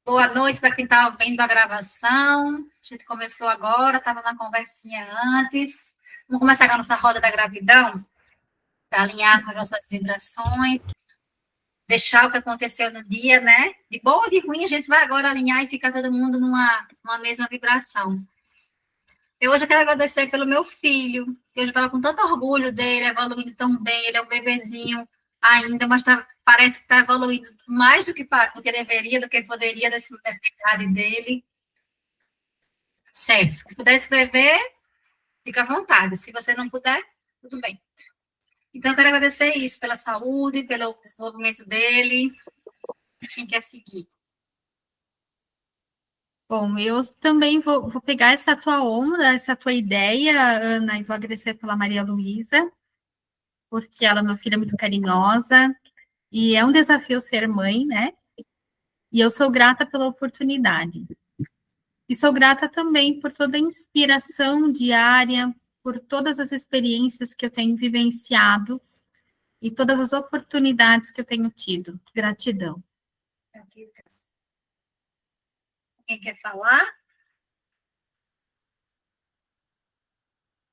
Boa noite para quem está vendo a gravação. A gente começou agora, estava na conversinha antes. Vamos começar com a nossa roda da gratidão, para alinhar com as nossas vibrações, deixar o que aconteceu no dia, né? De bom ou de ruim, a gente vai agora alinhar e ficar todo mundo numa mesma vibração. Eu hoje quero agradecer pelo meu filho, que eu já estava com tanto orgulho dele, evoluindo tão bem. Ele é um bebezinho ainda, mas parece que está evoluindo mais do que deveria, do que poderia dessa idade dele. Certo, se puder escrever, fica à vontade. Se você não puder, tudo bem. Então, eu quero agradecer isso, pela saúde, pelo desenvolvimento dele. Quem quer seguir? Bom, eu também vou pegar essa tua onda, essa tua ideia, Ana, e vou agradecer pela Maria Luísa, porque ela é uma filha muito carinhosa, e é um desafio ser mãe, né? E eu sou grata pela oportunidade. E sou grata também por toda a inspiração diária, por todas as experiências que eu tenho vivenciado e todas as oportunidades que eu tenho tido. Gratidão. Quem quer falar?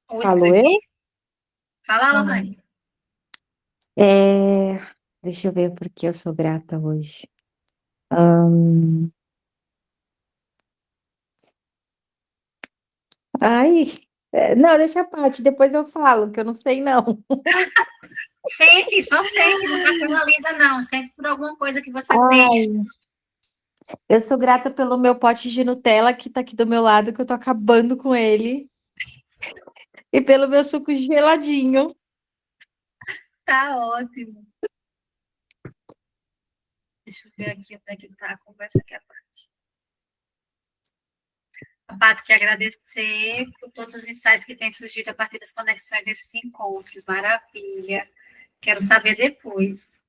Ou Falo eu? escrever? Fala, Lohane. É, Deixa eu ver por que eu sou grata hoje. Ahn, Ai, não, deixa a parte, depois eu falo, que eu não sei não. Sente, só sente, não personaliza, não. Sente por alguma coisa que você tenha. Ai, eu sou grata pelo meu pote de Nutella que tá aqui do meu lado, que eu tô acabando com ele. E pelo meu suco geladinho. Tá ótimo. Deixa eu ver aqui onde é que tá a conversa aqui, a parte. A Pato quer agradecer por todos os insights que têm surgido a partir das conexões desses encontros. Maravilha. Quero saber depois.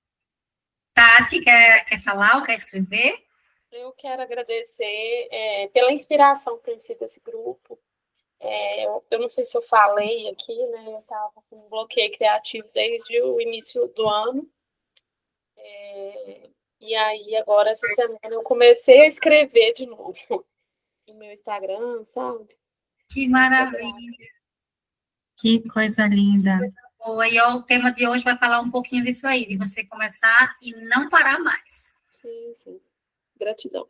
Tati, quer falar ou quer escrever? Eu quero agradecer pela inspiração que tem sido esse grupo. Eu não sei se eu falei aqui, né? Eu estava com um bloqueio criativo desde o início do ano. E aí, agora, essa semana, eu comecei a escrever de novo no meu Instagram, sabe? Que maravilha. Que coisa linda. Boa. E o tema de hoje vai falar um pouquinho disso aí, de você começar e não parar mais. Sim, sim. Gratidão.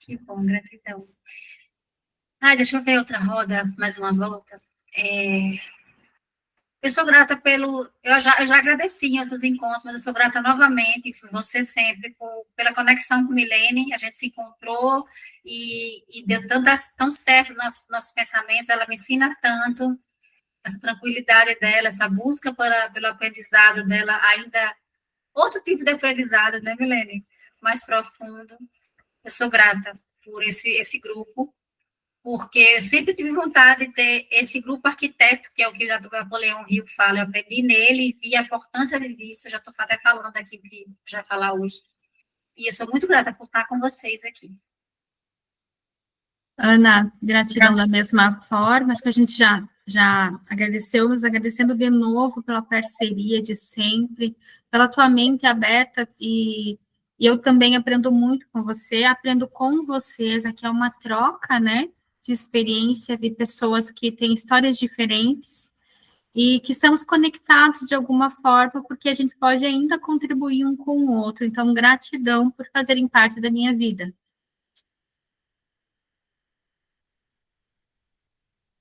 Que bom, gratidão. Ah, deixa eu ver outra roda, mais uma volta. Eu sou grata pelo. Eu já agradeci em outros encontros, mas eu sou grata novamente, você sempre, pela conexão com Milene. A gente se encontrou e deu tão certo nossos pensamentos. Ela me ensina tanto, essa tranquilidade dela, essa busca pelo aprendizado dela, ainda outro tipo de aprendizado, né, Milene? Mais profundo. Eu sou grata por esse grupo, porque eu sempre tive vontade de ter esse grupo arquiteto, que é o que o Napoleão Hill fala. Eu aprendi nele, vi a importância disso, já estou até falando aqui o que já falar hoje. E eu sou muito grata por estar com vocês aqui. Ana, gratidão da mesma forma, acho que a gente já agradeceu, mas agradecendo de novo pela parceria de sempre, pela tua mente aberta, e eu também aprendo muito com você, aprendo com vocês, aqui é uma troca, né, de experiência de pessoas que têm histórias diferentes, e que estamos conectados de alguma forma, porque a gente pode ainda contribuir um com o outro, então gratidão por fazerem parte da minha vida.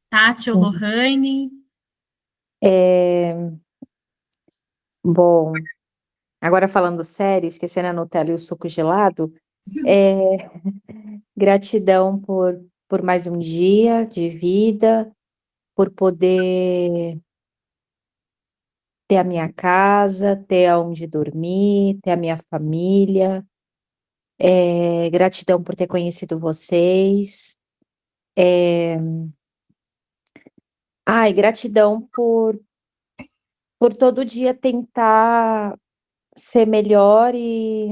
Tati ou Lohane? Bom, agora falando sério, esquecendo a Nutella e o suco gelado, é, gratidão por mais um dia de vida, por poder ter a minha casa, ter aonde dormir, ter a minha família. Gratidão por ter conhecido vocês. Ai, gratidão por todo dia tentar ser melhor e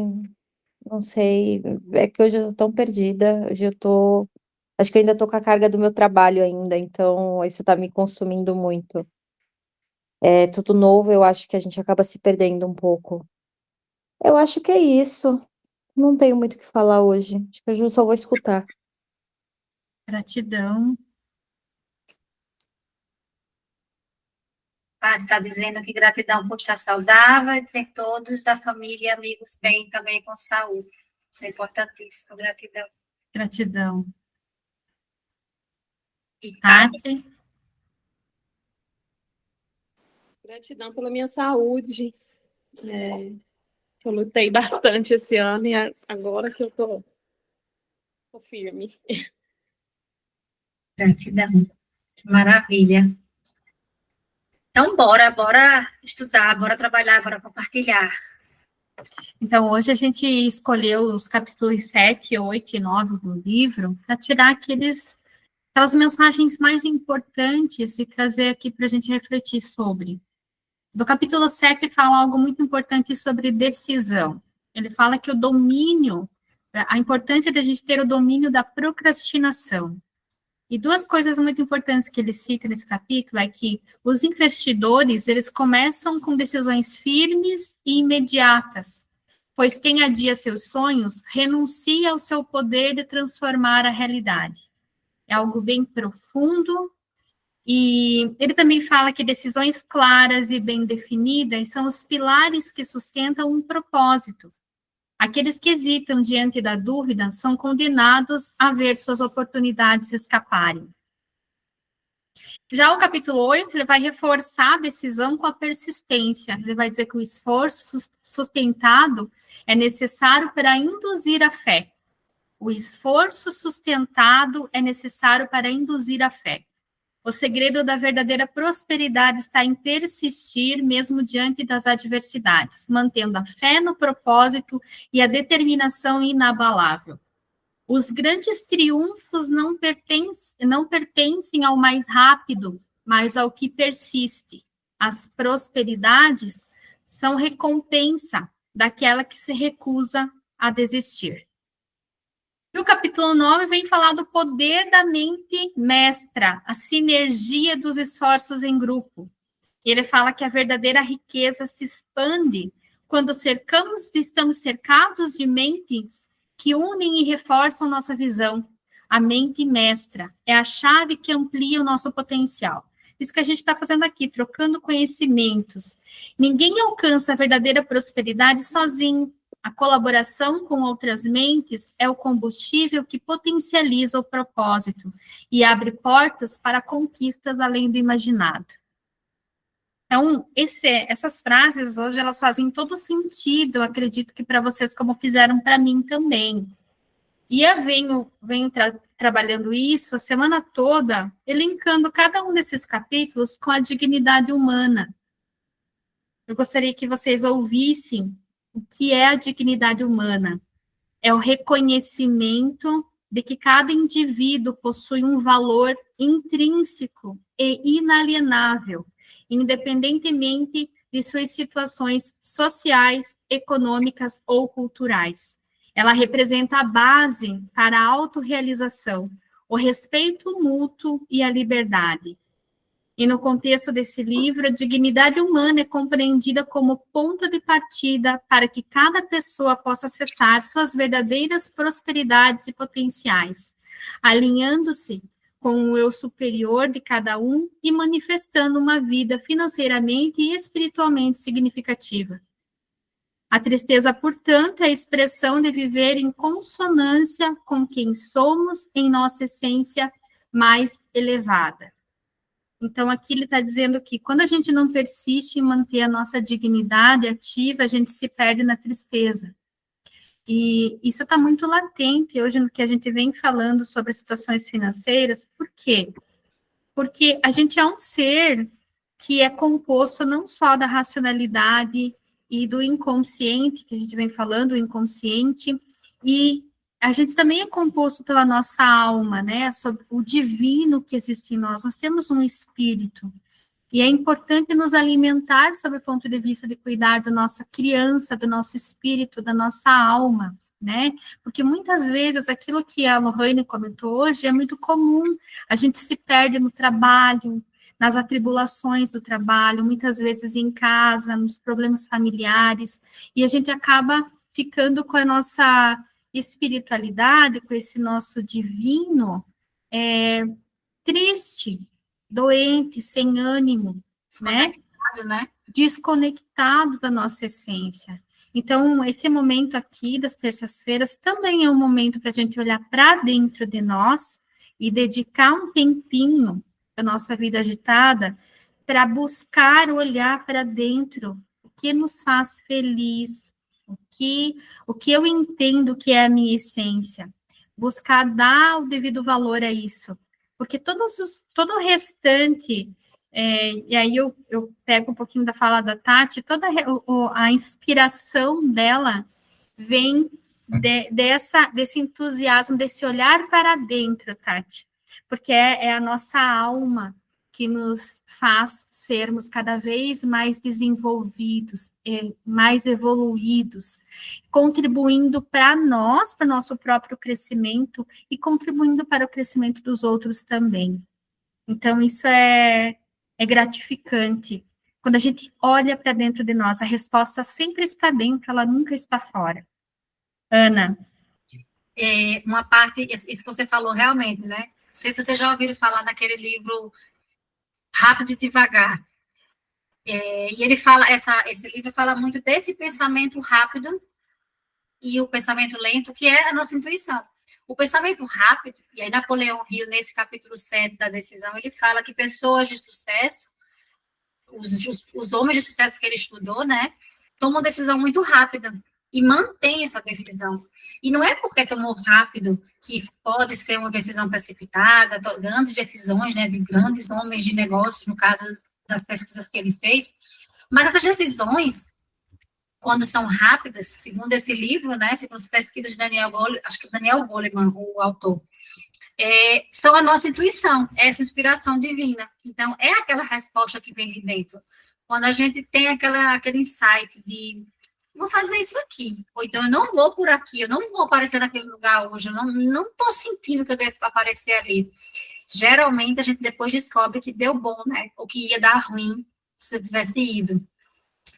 não sei, é que hoje eu tô tão perdida, hoje eu tô, acho que eu ainda tô com a carga do meu trabalho ainda, então isso tá me consumindo muito. É tudo novo, eu acho que a gente acaba se perdendo um pouco. Eu acho que é isso. Não tenho muito o que falar hoje. Acho que hoje eu só vou escutar. Gratidão. Está dizendo que gratidão por estar saudável e ter todos da família e amigos bem também com saúde. Isso é importantíssimo, gratidão. Gratidão. E Tati, Gratidão pela minha saúde. Eu lutei bastante esse ano e agora que eu tô firme. gratidão. Que maravilha. Então, bora estudar, bora trabalhar, bora compartilhar. então hoje a gente escolheu os capítulos 7, 8 e 9 do livro para tirar aquelas mensagens mais importantes e trazer aqui para a gente refletir sobre. Do capítulo 7 fala algo muito importante sobre decisão. Ele fala que a importância de a gente ter o domínio da procrastinação. E duas coisas muito importantes que ele cita nesse capítulo é que os investidores, eles começam com decisões firmes e imediatas, pois quem adia seus sonhos renuncia ao seu poder de transformar a realidade. É algo bem profundo, e ele também fala que decisões claras e bem definidas são os pilares que sustentam um propósito. Aqueles que hesitam diante da dúvida são condenados a ver suas oportunidades escaparem. Já o capítulo 8, ele vai reforçar a decisão com a persistência. Ele vai dizer que o esforço sustentado é necessário para induzir a fé. O esforço sustentado é necessário para induzir a fé. O segredo da verdadeira prosperidade está em persistir mesmo diante das adversidades, mantendo a fé no propósito e a determinação inabalável. Os grandes triunfos não pertencem ao mais rápido, mas ao que persiste. As prosperidades são recompensa daquela que se recusa a desistir. E o capítulo 9 vem falar do poder da mente mestra, a sinergia dos esforços em grupo. Ele fala que a verdadeira riqueza se expande quando estamos cercados de mentes que unem e reforçam nossa visão. A mente mestra é a chave que amplia o nosso potencial. Isso que a gente está fazendo aqui, trocando conhecimentos. Ninguém alcança a verdadeira prosperidade sozinho. A colaboração com outras mentes é o combustível que potencializa o propósito e abre portas para conquistas além do imaginado. Então, essas frases hoje, elas fazem todo sentido, eu acredito que para vocês, como fizeram para mim também. E eu venho trabalhando isso a semana toda, elencando cada um desses capítulos com a dignidade humana. Eu gostaria que vocês ouvissem o que é a dignidade humana. É o reconhecimento de que cada indivíduo possui um valor intrínseco e inalienável, independentemente de suas situações sociais, econômicas ou culturais. Ela representa a base para a autorrealização, o respeito mútuo e a liberdade. E no contexto desse livro, a dignidade humana é compreendida como ponto de partida para que cada pessoa possa acessar suas verdadeiras prosperidades e potenciais, alinhando-se com o eu superior de cada um e manifestando uma vida financeiramente e espiritualmente significativa. A tristeza, portanto, é a expressão de viver em consonância com quem somos em nossa essência mais elevada. Então, aqui ele está dizendo que quando a gente não persiste em manter a nossa dignidade ativa, a gente se perde na tristeza. E isso está muito latente hoje no que a gente vem falando sobre as situações financeiras. Por quê? Porque a gente é um ser que é composto não só da racionalidade e do inconsciente, que a gente vem falando, o inconsciente, e a gente também é composto pela nossa alma, né? Sobre o divino que existe em nós. Nós temos um espírito. E é importante nos alimentar sob o ponto de vista de cuidar da nossa criança, do nosso espírito, da nossa alma, né? Porque muitas vezes aquilo que a Lohane comentou hoje é muito comum. A gente se perde no trabalho, nas atribulações do trabalho, muitas vezes em casa, nos problemas familiares, e a gente acaba ficando com a nossa espiritualidade, com esse nosso divino, triste, doente, sem ânimo, né? Desconectado da nossa essência. Então, esse momento aqui das terças-feiras também é um momento para a gente olhar para dentro de nós e dedicar um tempinho da nossa vida agitada para buscar olhar para dentro o que nos faz feliz, o que eu entendo que é a minha essência, buscar dar o devido valor a isso, porque todo o restante, e aí eu pego um pouquinho da fala da Tati, toda a inspiração dela vem desse entusiasmo, desse olhar para dentro, Tati, porque é a nossa alma que nos faz sermos cada vez mais desenvolvidos, mais evoluídos, contribuindo para nós, para o nosso próprio crescimento e contribuindo para o crescimento dos outros também. Então, isso é gratificante. Quando a gente olha para dentro de nós, a resposta sempre está dentro, ela nunca está fora. Ana? Uma parte, isso que você falou realmente, né? Não sei se vocês já ouviram falar naquele livro Rápido e Devagar. E ele fala, esse livro fala muito desse pensamento rápido e o pensamento lento, que é a nossa intuição. O pensamento rápido, e aí Napoleão Hill, nesse capítulo 7 da decisão, ele fala que pessoas de sucesso, os homens de sucesso que ele estudou, né, tomam decisão muito rápida e mantêm essa decisão. E não é porque tomou rápido que pode ser uma decisão precipitada, grandes decisões, né, de grandes homens de negócios, no caso das pesquisas que ele fez, mas essas decisões, quando são rápidas, segundo esse livro, né, segundo as pesquisas de Daniel Goleman, acho que Daniel Goleman, o autor, são a nossa intuição, essa inspiração divina. Então, é aquela resposta que vem de dentro. Quando a gente tem aquele insight de vou fazer isso aqui, ou então eu não vou por aqui, eu não vou aparecer naquele lugar hoje, eu não estou sentindo que eu devo aparecer ali. Geralmente, a gente depois descobre que deu bom, né, ou que ia dar ruim se eu tivesse ido.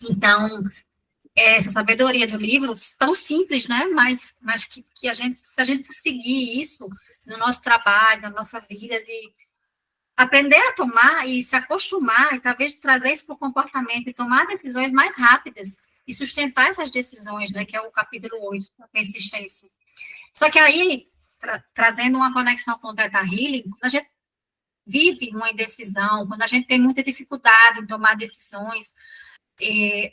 Então, essa sabedoria do livro, tão simples, né, mas que se a gente seguir isso no nosso trabalho, na nossa vida, de aprender a tomar e se acostumar, e talvez trazer isso para o comportamento e tomar decisões mais rápidas, e sustentar essas decisões, né, que é o capítulo 8, da persistência. Só que aí, trazendo uma conexão com o Theta Healing, quando a gente vive uma indecisão, quando a gente tem muita dificuldade em tomar decisões,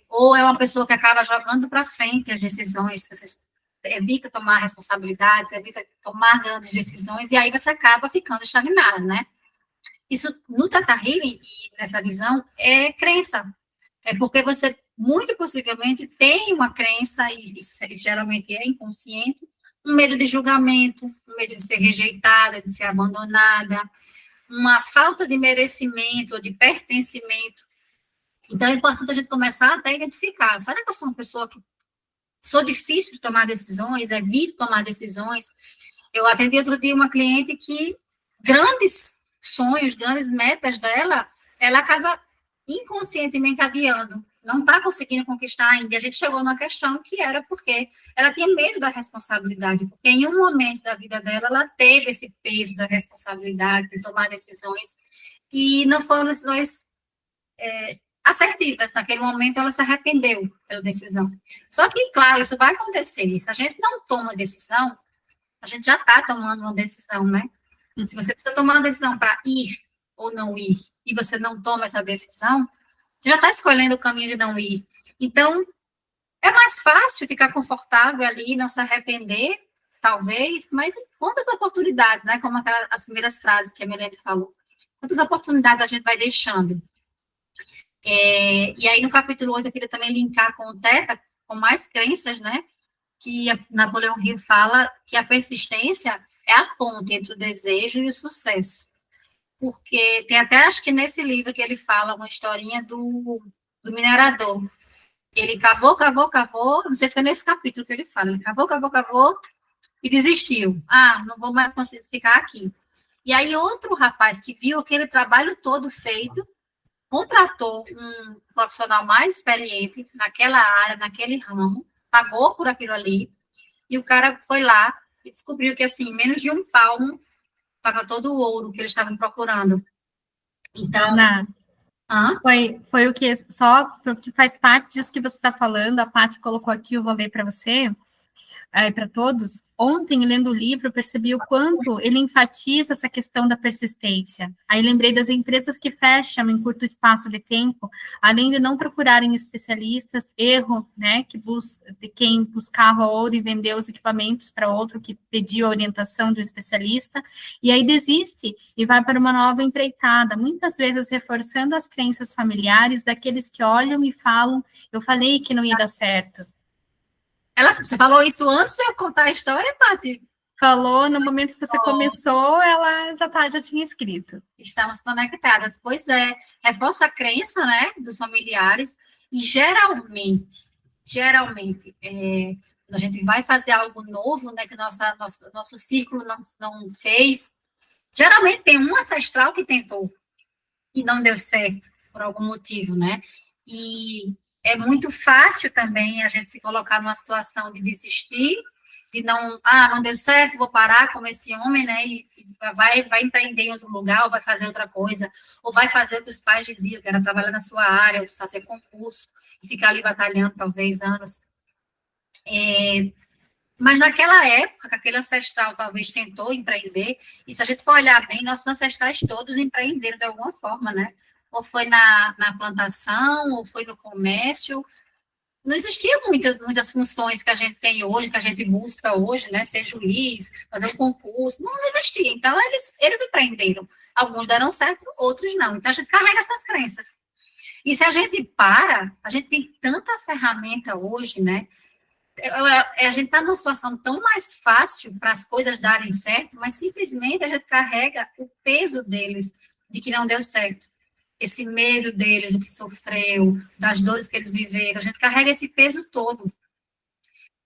ou é uma pessoa que acaba jogando para frente as decisões, você evita tomar responsabilidades, evita tomar grandes decisões, e aí você acaba ficando estagnada, né? Isso, no Theta Healing, e nessa visão, é crença. É porque você muito possivelmente tem uma crença, e geralmente é inconsciente, um medo de julgamento, um medo de ser rejeitada, de ser abandonada, uma falta de merecimento ou de pertencimento. Então, é importante a gente começar até a identificar, será que eu sou uma pessoa que sou difícil de tomar decisões, evito tomar decisões? Eu atendi outro dia uma cliente que grandes sonhos, grandes metas dela, ela acaba inconscientemente adiando, não está conseguindo conquistar ainda. E a gente chegou numa questão que era porque ela tinha medo da responsabilidade, porque em um momento da vida dela, ela teve esse peso da responsabilidade de tomar decisões, e não foram decisões assertivas. Naquele momento, ela se arrependeu pela decisão. Só que, claro, isso vai acontecer. Se a gente não toma decisão, a gente já está tomando uma decisão, né? Se você precisa tomar uma decisão para ir ou não ir, e você não toma essa decisão, já está escolhendo o caminho de não ir. Então, é mais fácil ficar confortável ali, não se arrepender, talvez, mas quantas oportunidades, né? Como as primeiras frases que a Milene falou. Quantas oportunidades a gente vai deixando? E aí, no capítulo 8, eu queria também linkar com o Theta, com mais crenças, né? Que Napoleão Hill fala que a persistência é a ponte entre o desejo e o sucesso. Porque tem até, acho que nesse livro que ele fala uma historinha do minerador. Ele cavou, não sei se foi nesse capítulo que ele fala, ele cavou, e desistiu. Não vou mais conseguir ficar aqui. E aí outro rapaz que viu aquele trabalho todo feito, contratou um profissional mais experiente naquela área, naquele ramo, pagou por aquilo ali, e o cara foi lá e descobriu que, assim, em menos de um palmo, estava todo o ouro que eles estavam procurando. Então, Ana, hã? foi o que, só porque faz parte disso que você está falando, a Paty colocou aqui, eu vou ler para você, para todos. Ontem, lendo o livro, eu percebi o quanto ele enfatiza essa questão da persistência. Aí lembrei das empresas que fecham em curto espaço de tempo, além de não procurarem especialistas, erro, né, de quem buscava ouro e vendeu os equipamentos para outro que pediu a orientação do especialista, e aí desiste e vai para uma nova empreitada, muitas vezes reforçando as crenças familiares daqueles que olham e falam, eu falei que não ia dar certo. Você falou isso antes de eu contar a história, Paty? Falou, no momento que você começou, ela já tinha escrito. Estamos conectadas. Pois é, reforça a crença, né, dos familiares, e geralmente, quando a gente vai fazer algo novo, né, que nosso círculo não fez, geralmente tem um ancestral que tentou e não deu certo, por algum motivo, né? E é muito fácil também a gente se colocar numa situação de desistir, de não deu certo, vou parar como esse homem, né? E vai empreender em outro lugar, ou vai fazer outra coisa, ou vai fazer o que os pais diziam, que era trabalhar na sua área, ou fazer concurso, e ficar ali batalhando, talvez, anos. Mas naquela época, que aquele ancestral talvez tentou empreender, e se a gente for olhar bem, nossos ancestrais todos empreenderam de alguma forma, né? Ou foi na plantação, ou foi no comércio. Não existia muitas funções que a gente tem hoje, que a gente busca hoje, né? Ser juiz, fazer um concurso, não existia. Então, eles empreenderam. Alguns deram certo, outros não. Então, a gente carrega essas crenças. E se a gente a gente tem tanta ferramenta hoje, né? A gente está numa situação tão mais fácil para as coisas darem certo, mas simplesmente a gente carrega o peso deles de que não deu certo. Esse medo deles, do que sofreu, das dores que eles viveram, a gente carrega esse peso todo.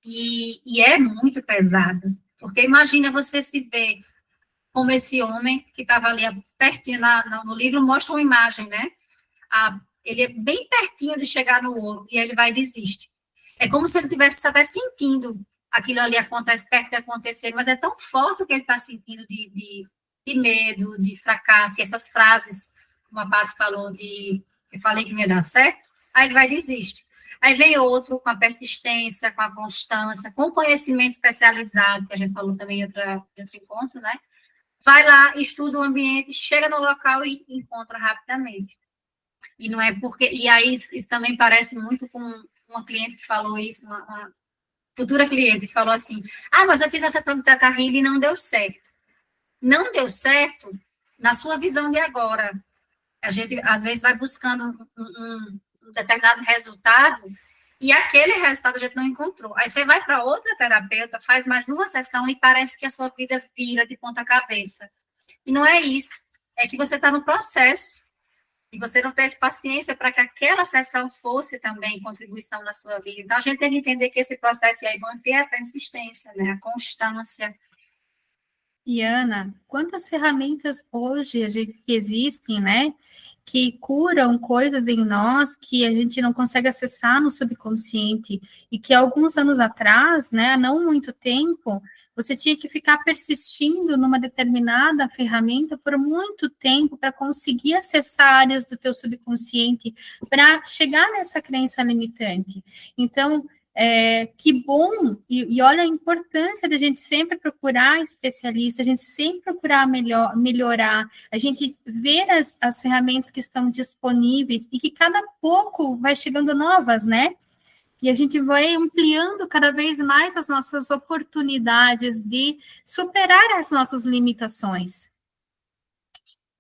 E é muito pesado, porque imagina você se ver como esse homem que estava ali pertinho no livro, mostra uma imagem, né? Ele é bem pertinho de chegar no ouro, e aí ele vai e desiste. É como se ele estivesse até sentindo aquilo ali acontece perto de acontecer, mas é tão forte o que ele está sentindo de medo, de fracasso, e essas frases, como a Paty falou, eu falei que não ia dar certo, aí ele vai e desiste. Aí vem outro com a persistência, com a constância, com o conhecimento especializado, que a gente falou também em outro encontro, né? Vai lá, estuda o ambiente, chega no local e encontra rapidamente. E não é porque. E aí, isso também parece muito com uma cliente que falou isso, uma futura cliente, que falou assim: mas eu fiz uma sessão de Teta Healing e não deu certo. Não deu certo na sua visão de agora. A gente, às vezes, vai buscando um determinado resultado e aquele resultado a gente não encontrou. Aí você vai para outra terapeuta, faz mais uma sessão e parece que a sua vida vira de ponta cabeça. E não é isso. É que você está no processo. E você não teve paciência para que aquela sessão fosse também contribuição na sua vida. Então, a gente tem que entender que esse processo aí manter a persistência, né? A constância. E, Ana, quantas ferramentas hoje que existem, né? Que curam coisas em nós que a gente não consegue acessar no subconsciente. E que alguns anos atrás, né? Há não muito tempo, você tinha que ficar persistindo numa determinada ferramenta por muito tempo para conseguir acessar áreas do teu subconsciente, para chegar nessa crença limitante. Então, que bom, e olha a importância da gente sempre procurar especialista, a gente sempre procurar melhorar, a gente ver as ferramentas que estão disponíveis e que cada pouco vai chegando novas, né? E a gente vai ampliando cada vez mais as nossas oportunidades de superar as nossas limitações.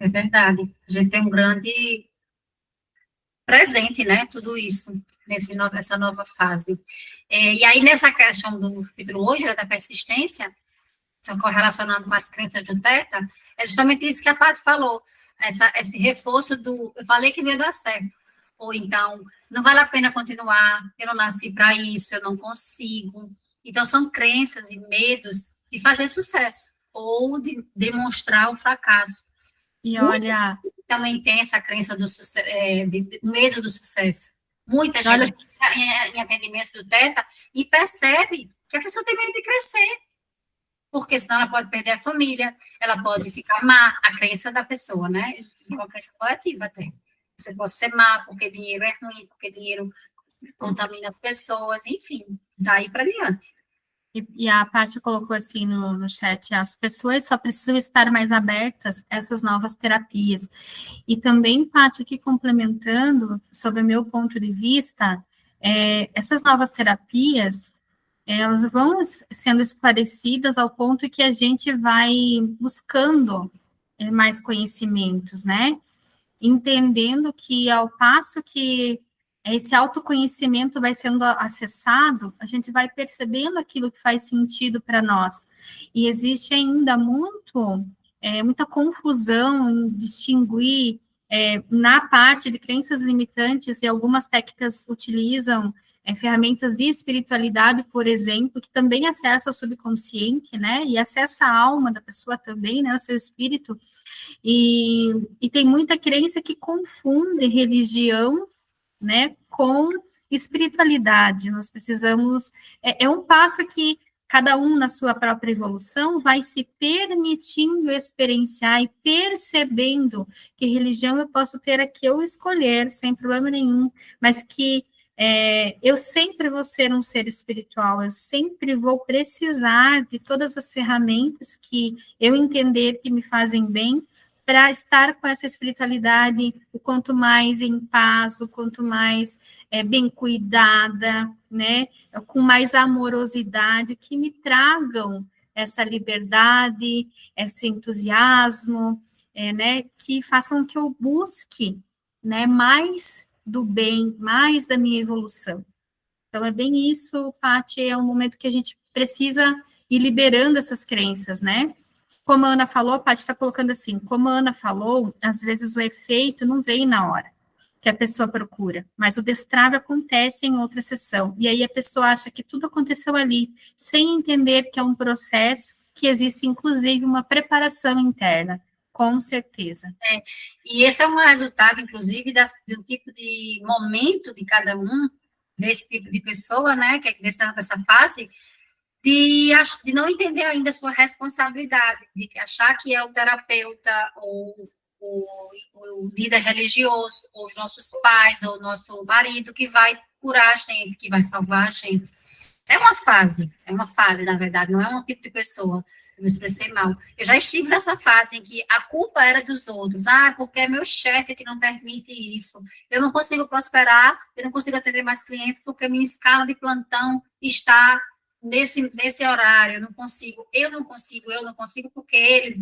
É verdade. A gente tem um grande presente, né? Tudo isso, nessa nova fase. E aí, nessa questão do capítulo 8, da persistência, então, correlacionando com as crenças do Teta, é justamente isso que a Paty falou, esse reforço eu falei que não ia dar certo, ou então, não vale a pena continuar, eu não nasci para isso, eu não consigo. Então, são crenças e medos de fazer sucesso, ou de demonstrar o fracasso. E olha... Também tem essa crença do medo do sucesso. Muita Olha, gente em atendimentos do Teta e percebe que a pessoa tem medo de crescer, porque senão ela pode perder a família, ela pode ficar má, a crença da pessoa, né? E uma crença coletiva até. Você pode ser má porque dinheiro é ruim, porque dinheiro contamina as pessoas, enfim, daí para diante. e a Paty colocou assim no chat, as pessoas só precisam estar mais abertas a essas novas terapias. E também, Paty, aqui complementando, sobre o meu ponto de vista, essas novas terapias, elas vão sendo esclarecidas ao ponto que a gente vai buscando mais conhecimentos, né? Entendendo que ao passo que esse autoconhecimento vai sendo acessado, a gente vai percebendo aquilo que faz sentido para nós. E existe ainda muita confusão em distinguir na parte de crenças limitantes, e algumas técnicas utilizam ferramentas de espiritualidade, por exemplo, que também acessa o subconsciente, né, e acessa a alma da pessoa também, né, o seu espírito, e tem muita crença que confunde religião, né, com espiritualidade. Nós precisamos, é um passo que cada um na sua própria evolução vai se permitindo experienciar e percebendo que religião eu posso ter a que eu escolher, sem problema nenhum, mas que eu sempre vou ser um ser espiritual, eu sempre vou precisar de todas as ferramentas que eu entender que me fazem bem, para estar com essa espiritualidade o quanto mais em paz, o quanto mais bem cuidada, né, com mais amorosidade, que me tragam essa liberdade, esse entusiasmo, né, que façam que eu busque, né, mais do bem, mais da minha evolução. Então, é bem isso, Paty, é um momento que a gente precisa ir liberando essas crenças, né? Como a Ana falou, a Paty está colocando assim, como a Ana falou, às vezes o efeito não vem na hora que a pessoa procura, mas o destrave acontece em outra sessão, e aí a pessoa acha que tudo aconteceu ali, sem entender que é um processo, que existe inclusive uma preparação interna, com certeza. E esse é um resultado, inclusive, de um tipo de momento de cada um, desse tipo de pessoa, né, que é dessa fase, de não entender ainda a sua responsabilidade, de achar que é o terapeuta ou o líder religioso, ou os nossos pais, ou o nosso marido, que vai curar a gente, que vai salvar a gente. É uma fase, na verdade, não é um tipo de pessoa. Eu me expressei mal. Eu já estive nessa fase em que a culpa era dos outros. Ah, porque é meu chefe que não permite isso. Eu não consigo prosperar, eu não consigo atender mais clientes porque minha escala de plantão está nesse horário. Eu não consigo porque eles.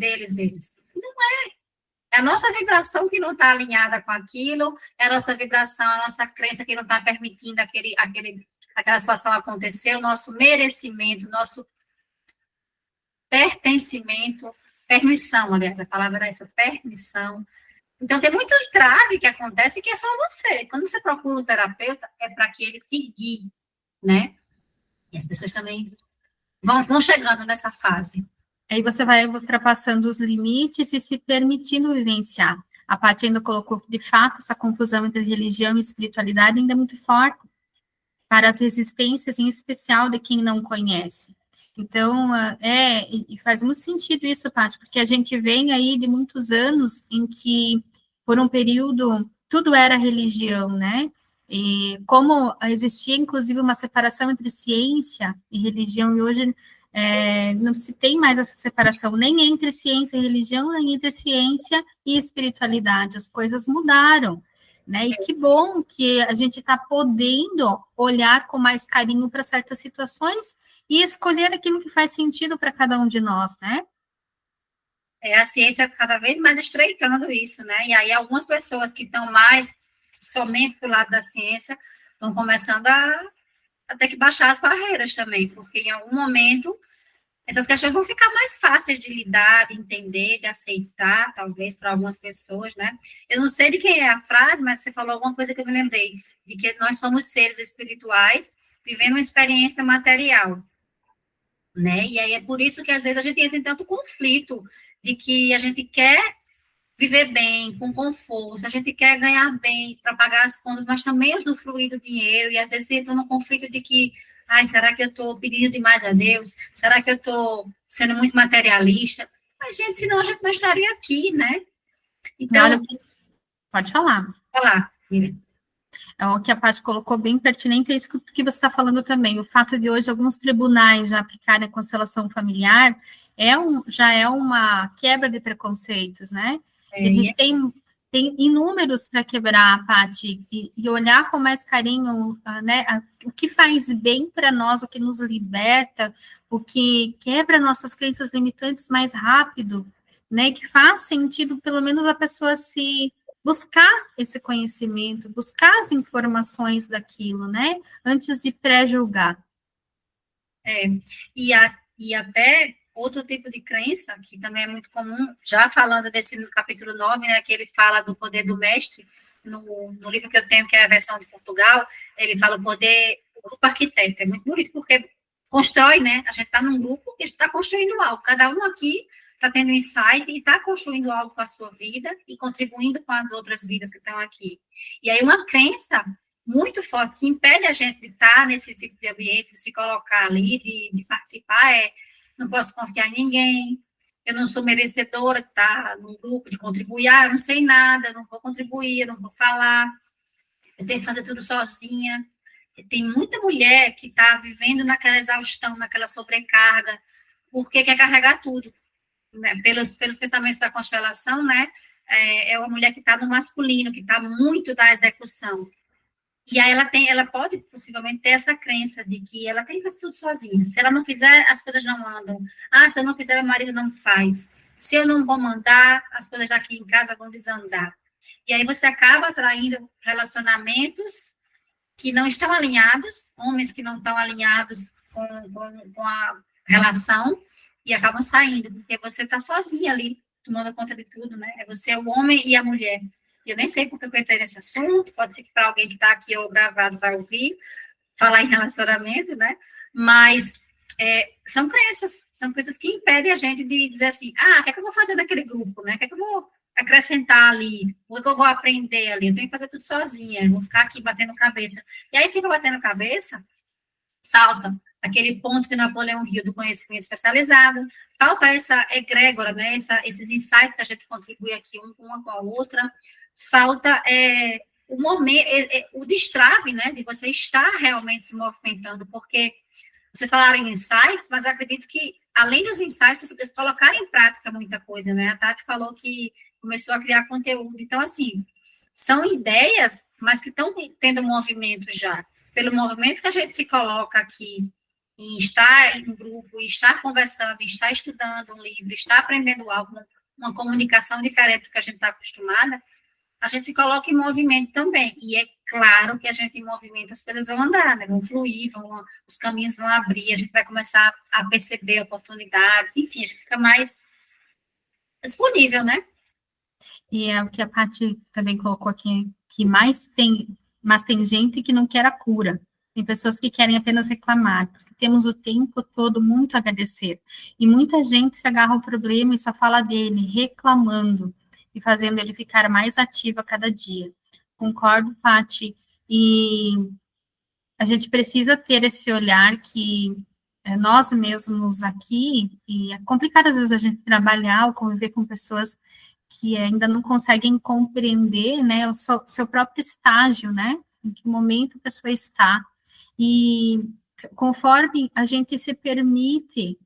Não é. É a nossa vibração que não está alinhada com aquilo, é a nossa vibração, a nossa crença que não está permitindo aquela situação acontecer, o nosso merecimento, o nosso pertencimento, permissão, aliás, a palavra é essa, permissão. Então, tem muito entrave que acontece que é só você. Quando você procura um terapeuta, é para que ele te guie, né? E as pessoas também vão chegando nessa fase. Aí você vai ultrapassando os limites e se permitindo vivenciar. A Paty ainda colocou que, de fato, essa confusão entre religião e espiritualidade ainda é muito forte para as resistências, em especial de quem não conhece. Então, e faz muito sentido isso, Paty, porque a gente vem aí de muitos anos em que, por um período, tudo era religião, né? E como existia, inclusive, uma separação entre ciência e religião, e hoje não se tem mais essa separação, nem entre ciência e religião, nem entre ciência e espiritualidade. As coisas mudaram, né? E que bom que a gente está podendo olhar com mais carinho para certas situações e escolher aquilo que faz sentido para cada um de nós, né? A ciência cada vez mais estreitando isso, né? E aí algumas pessoas que estão mais somente do lado da ciência estão começando a ter que baixar as barreiras também, porque em algum momento essas questões vão ficar mais fáceis de lidar, de entender, de aceitar, talvez, para algumas pessoas, né? Eu não sei de quem é a frase, mas você falou alguma coisa que eu me lembrei, de que nós somos seres espirituais vivendo uma experiência material, né? E aí é por isso que, às vezes, a gente entra em tanto conflito de que a gente quer viver bem, com conforto, a gente quer ganhar bem para pagar as contas, mas também usufruir do dinheiro, e às vezes entra no conflito de que, ai, será que eu estou pedindo demais a Deus? Será que eu estou sendo muito materialista? Mas, gente, senão a gente não estaria aqui, né? Então, Olha, pode falar. falar, É o que a Paty colocou bem pertinente, é isso que você está falando também. O fato de hoje alguns tribunais já aplicarem a constelação familiar já é uma quebra de preconceitos, né? E a gente tem inúmeros para quebrar, Paty, e olhar com mais carinho, né? O que faz bem para nós, o que nos liberta, o que quebra nossas crenças limitantes mais rápido, né? Que faz sentido, pelo menos, a pessoa se buscar esse conhecimento, buscar as informações daquilo, né? Antes de pré-julgar. E até outro tipo de crença, que também é muito comum, já falando desse no capítulo 9, né, que ele fala do poder do mestre, no livro que eu tenho, que é a versão de Portugal, ele fala o poder do grupo arquiteto. É muito bonito, porque constrói, né? A gente está num grupo e está construindo algo. Cada um aqui está tendo insight e está construindo algo com a sua vida e contribuindo com as outras vidas que estão aqui. E aí uma crença muito forte que impede a gente de estar nesse tipo de ambiente, de se colocar ali, de participar, não posso confiar em ninguém, eu não sou merecedora de estar num grupo, de contribuir, eu não sei nada, eu não vou contribuir, eu não vou falar, eu tenho que fazer tudo sozinha. Tem muita mulher que está vivendo naquela exaustão, naquela sobrecarga, porque quer carregar tudo, né? Pelos pensamentos da constelação, né? É uma mulher que está no masculino, que está muito da execução. E aí ela pode possivelmente ter essa crença de que ela tem que fazer tudo sozinha. Se ela não fizer, as coisas não andam. Ah, se eu não fizer, meu marido não faz. Se eu não vou mandar, as coisas daqui em casa vão desandar. E aí você acaba atraindo relacionamentos que não estão alinhados, homens que não estão alinhados com a relação e acabam saindo, porque você está sozinha ali, tomando conta de tudo, né? É você, o homem e a mulher. Eu nem sei porque eu entrei nesse assunto, pode ser que para alguém que está aqui ou gravado vai ouvir, falar em relacionamento, né? Mas são crenças que impedem a gente de dizer assim, o que é que eu vou fazer daquele grupo, né? O que é que eu vou acrescentar ali? O que eu vou aprender ali? Eu tenho que fazer tudo sozinha, eu vou ficar aqui batendo cabeça. E aí fica batendo cabeça, falta aquele ponto que Napoleão Hill do conhecimento especializado, falta essa egrégora, né? Esses insights que a gente contribui aqui uma com a outra, falta o momento, o destrave, né? De você estar realmente se movimentando, porque vocês falaram em insights, mas eu acredito que, além dos insights, vocês colocarem em prática muita coisa, né? A Tati falou que começou a criar conteúdo. Então, assim, são ideias, mas que estão tendo movimento já. Pelo movimento que a gente se coloca aqui, em estar em grupo, em estar conversando, em estar estudando um livro, estar aprendendo algo, uma comunicação diferente do que a gente está acostumada, a gente se coloca em movimento também. E é claro que a gente em movimento, as coisas vão andar, né? Vão fluir, os caminhos vão abrir, a gente vai começar a perceber oportunidades, enfim, a gente fica mais disponível, né? E é o que a Paty também colocou aqui, mas tem gente que não quer a cura. Tem pessoas que querem apenas reclamar, porque temos o tempo todo muito a agradecer. E muita gente se agarra ao problema e só fala dele, reclamando, e fazendo ele ficar mais ativo a cada dia. Concordo, Paty. E a gente precisa ter esse olhar que nós mesmos aqui, e é complicado às vezes a gente trabalhar ou conviver com pessoas que ainda não conseguem compreender, né, o seu próprio estágio, né, em que momento a pessoa está. E conforme a gente se permite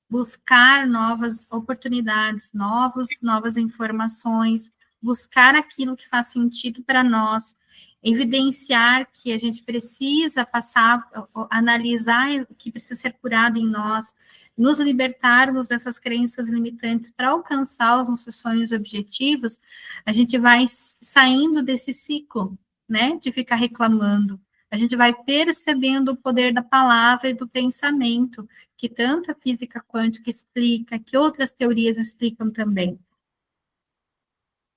buscar novas oportunidades, novas informações, buscar aquilo que faz sentido para nós, evidenciar que a gente precisa passar, analisar o que precisa ser curado em nós, nos libertarmos dessas crenças limitantes para alcançar os nossos sonhos e objetivos, a gente vai saindo desse ciclo, né, de ficar reclamando. A gente vai percebendo o poder da palavra e do pensamento, que tanto a física quântica explica, que outras teorias explicam também.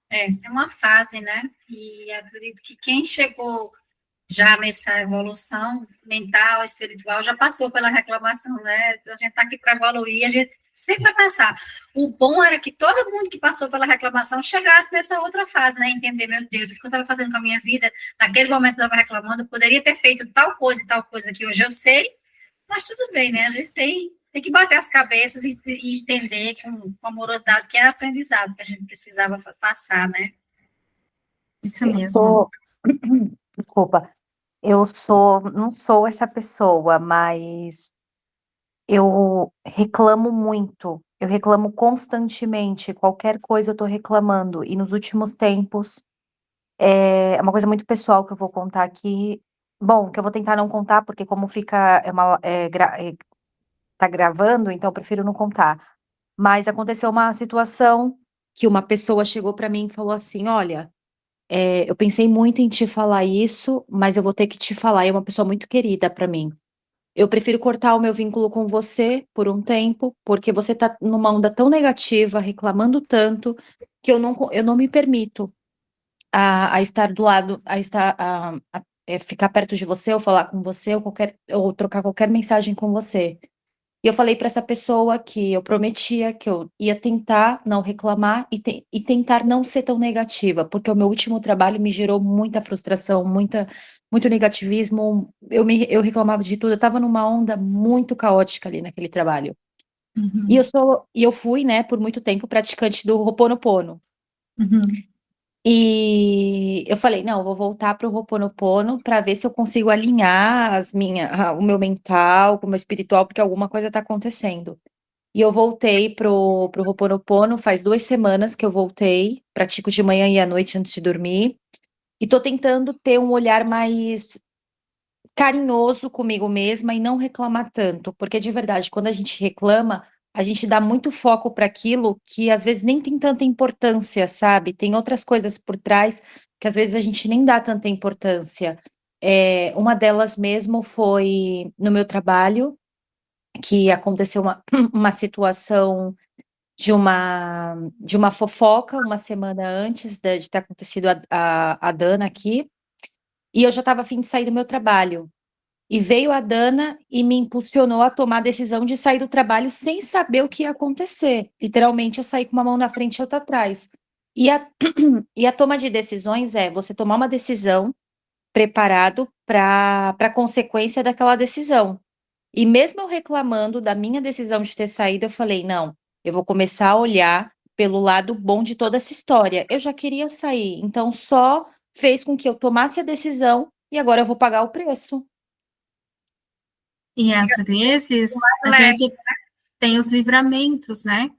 É uma fase, né? E acredito que quem chegou já nessa evolução mental, espiritual, já passou pela reclamação, né? A gente está aqui para evoluir, a gente sempre vai passar. O bom era que todo mundo que passou pela reclamação chegasse nessa outra fase, né? Entender, meu Deus, o que eu estava fazendo com a minha vida? Naquele momento eu estava reclamando, eu poderia ter feito tal coisa e tal coisa que hoje eu sei, mas tudo bem, né? A gente tem que bater as cabeças e entender com amorosidade que é aprendizado que a gente precisava passar, né? Isso Eu mesmo. sou, desculpa, não sou essa pessoa, mas eu reclamo muito, eu reclamo constantemente, qualquer coisa eu tô reclamando, e nos últimos tempos, é uma coisa muito pessoal que eu vou contar aqui, bom, que eu vou tentar não contar, porque como fica, tá gravando, então eu prefiro não contar, mas aconteceu uma situação que uma pessoa chegou para mim e falou assim, olha, eu pensei muito em te falar isso, mas eu vou ter que te falar, é uma pessoa muito querida para mim. Eu prefiro cortar o meu vínculo com você por um tempo, porque você tá numa onda tão negativa, reclamando tanto, que eu não me permito a estar do lado, ficar perto de você, ou falar com você, ou trocar qualquer mensagem com você. E eu falei para essa pessoa que eu prometia que eu ia tentar não reclamar e tentar não ser tão negativa, porque o meu último trabalho me gerou muita frustração, muito negativismo. Eu reclamava de tudo, eu estava numa onda muito caótica ali naquele trabalho. Uhum, E eu fui, né, por muito tempo praticante do Ho'oponopono. uhum, E eu falei, não, eu vou voltar para o Ho'oponopono para ver se eu consigo alinhar o meu mental com o meu espiritual, porque alguma coisa está acontecendo. E eu voltei pro Ho'oponopono, faz 2 semanas que eu voltei, pratico de manhã e à noite antes de dormir, e tô tentando ter um olhar mais carinhoso comigo mesma e não reclamar tanto, porque de verdade, quando a gente reclama, a gente dá muito foco para aquilo que às vezes nem tem tanta importância, sabe? Tem outras coisas por trás que às vezes a gente nem dá tanta importância. Uma delas mesmo foi no meu trabalho, que aconteceu uma situação de uma fofoca uma semana antes de ter acontecido a Dana aqui, e eu já estava a fim de sair do meu trabalho. E veio a Dana e me impulsionou a tomar a decisão de sair do trabalho sem saber o que ia acontecer. Literalmente, eu saí com uma mão na frente e outra atrás. E a toma de decisões é você tomar uma decisão preparado para a consequência daquela decisão. E mesmo eu reclamando da minha decisão de ter saído, eu falei, não, eu vou começar a olhar pelo lado bom de toda essa história. Eu já queria sair, então só fez com que eu tomasse a decisão e agora eu vou pagar o preço. E às vezes a gente tem os livramentos, né?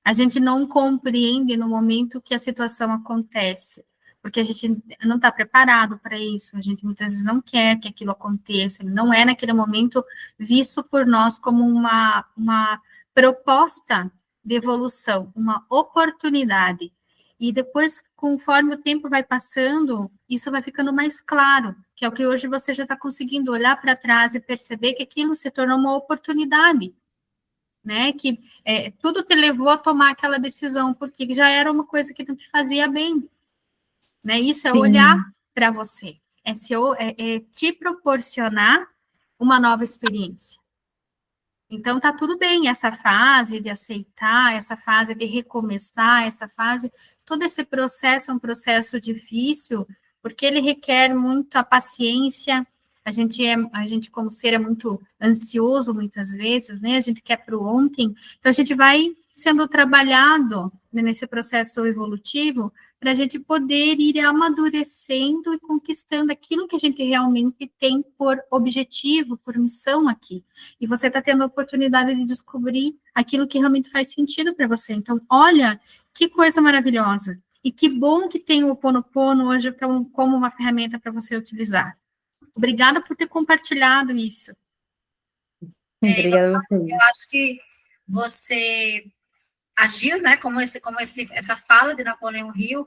A gente não compreende no momento que a situação acontece, porque a gente não está preparado para isso, a gente muitas vezes não quer que aquilo aconteça, não é naquele momento visto por nós como uma proposta de evolução, uma oportunidade. E depois, conforme o tempo vai passando, isso vai ficando mais claro, que é o que hoje você já está conseguindo olhar para trás e perceber que aquilo se tornou uma oportunidade, né? Que tudo te levou a tomar aquela decisão, porque já era uma coisa que não te fazia bem, né? Isso é Sim. olhar para você, é te proporcionar uma nova experiência. Então, tá tudo bem essa fase de aceitar, essa fase de recomeçar, essa fase, todo esse processo é um processo difícil, porque ele requer muita paciência. A gente como ser é muito ansioso muitas vezes, né? A gente quer para o ontem. Então, a gente vai sendo trabalhado, né, nesse processo evolutivo para a gente poder ir amadurecendo e conquistando aquilo que a gente realmente tem por objetivo, por missão aqui. E você está tendo a oportunidade de descobrir aquilo que realmente faz sentido para você. Então, olha que coisa maravilhosa. E que bom que tem o Ho Oponopono hoje como uma ferramenta para você utilizar. Obrigada por ter compartilhado isso. Obrigada a Eu vocês. acho que você agiu, né, essa fala de Napoleão Hill,